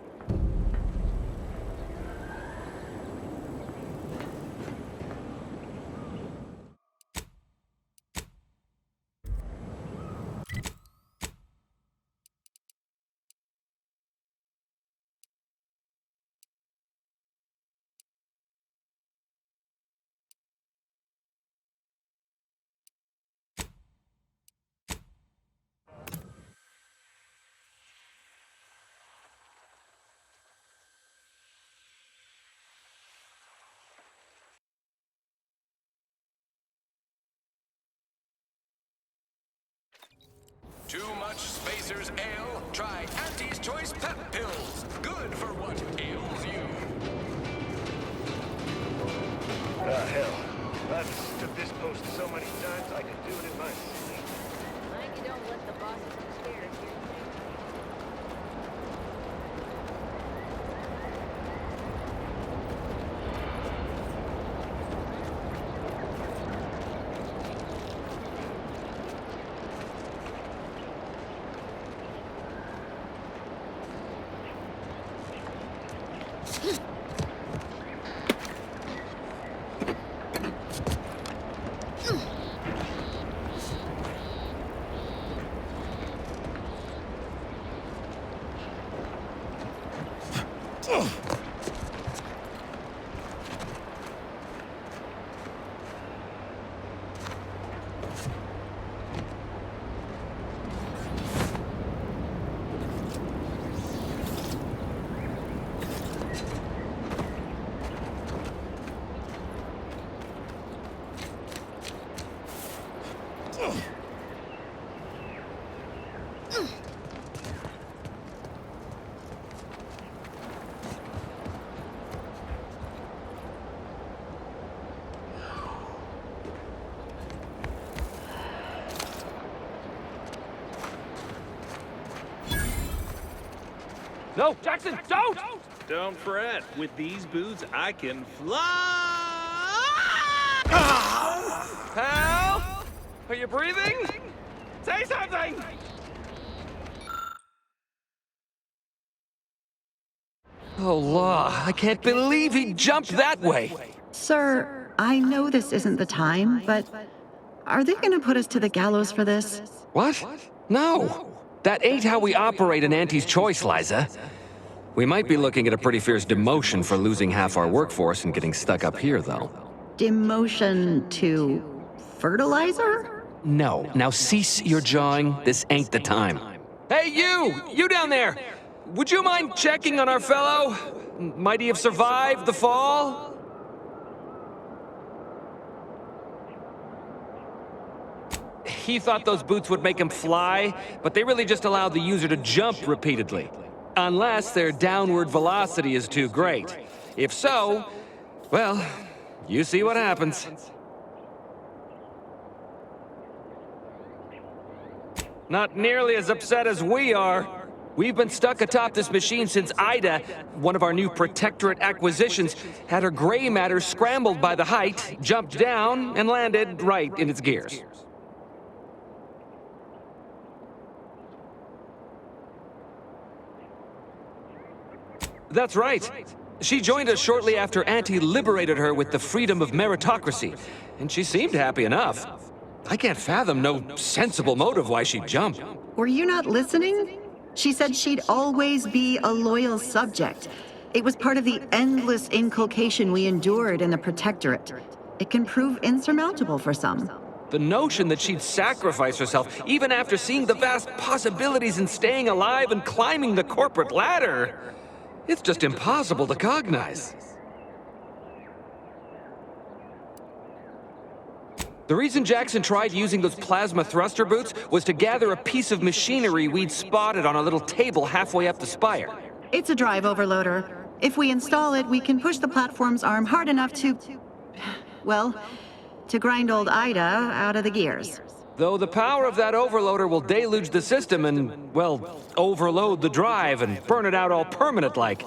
Speaker 14: Too much Spacer's Ale? Try Auntie's Choice Pep Pills. Good for what ails you.
Speaker 19: Hell. I've stood this post so many times I could do it in my sleep.
Speaker 9: Mind you don't let the bosses get scared.
Speaker 14: No, Jackson, don't!
Speaker 10: Don't fret. With these boots, I can fly!
Speaker 14: Help! Are you breathing? Say something! Oh, law, I can't believe he jumped that way.
Speaker 13: Sir, I know this isn't the time, but are they gonna put us to the gallows for this?
Speaker 14: What? No. That ain't how we operate in Auntie's Choice, Liza. We might be looking at a pretty fierce demotion for losing half our workforce and getting stuck up here, though.
Speaker 13: Demotion to fertilizer?
Speaker 14: No. Now cease your jawing. This ain't the time. Hey, you! You down there! Would you mind checking on our fellow? Might he have survived the fall? He thought those boots would make him fly, but they really just allow the user to jump repeatedly. Unless their downward velocity is too great. If so, well, you see what happens. Not nearly as upset as we are. We've been stuck atop this machine since Ida, one of our new Protectorate acquisitions, had her gray matter scrambled by the height, jumped down, and landed right in its gears. That's right. She joined us shortly after Auntie liberated her with the freedom of meritocracy, and she seemed happy enough. I can't fathom no sensible motive why she'd jump.
Speaker 13: Were you not listening? She said she'd always be a loyal subject. It was part of the endless inculcation we endured in the Protectorate. It can prove insurmountable for some.
Speaker 14: The notion that she'd sacrifice herself, even after seeing the vast possibilities in staying alive and climbing the corporate ladder, it's just impossible to cognize. The reason Jackson tried using those plasma thruster boots was to gather a piece of machinery we'd spotted on a little table halfway up the spire.
Speaker 13: It's a drive overloader. If we install it, we can push the platform's arm hard enough to... well, to grind old Ida out of the gears.
Speaker 14: Though the power of that overloader will deluge the system and, well, overload the drive and burn it out all permanent-like.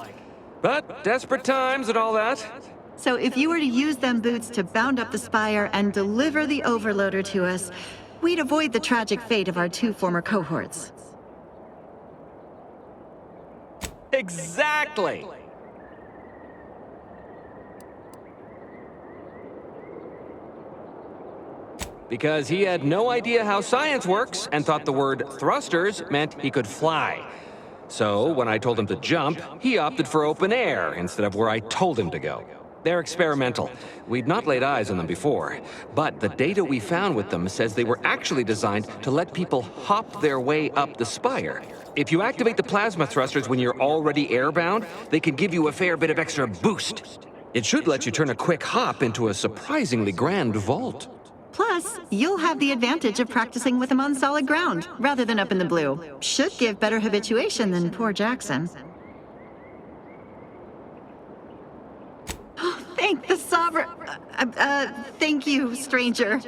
Speaker 14: But desperate times and all that.
Speaker 13: So if you were to use them boots to bound up the spire and deliver the overloader to us, we'd avoid the tragic fate of our 2 former cohorts.
Speaker 14: Exactly! Because he had no idea how science works and thought the word thrusters meant he could fly. So when I told him to jump, he opted for open air instead of where I told him to go. They're experimental. We'd not laid eyes on them before, but the data we found with them says they were actually designed to let people hop their way up the spire. If you activate the plasma thrusters when you're already airbound, they can give you a fair bit of extra boost. It should let you turn a quick hop into a surprisingly grand vault.
Speaker 13: Plus, you'll have the advantage of practicing with them on solid ground, rather than up in the blue. Should give better habituation than poor Jackson. Thank the Sovereign... thank you, stranger.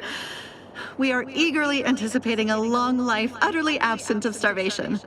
Speaker 13: We are eagerly anticipating a long life utterly absent of starvation.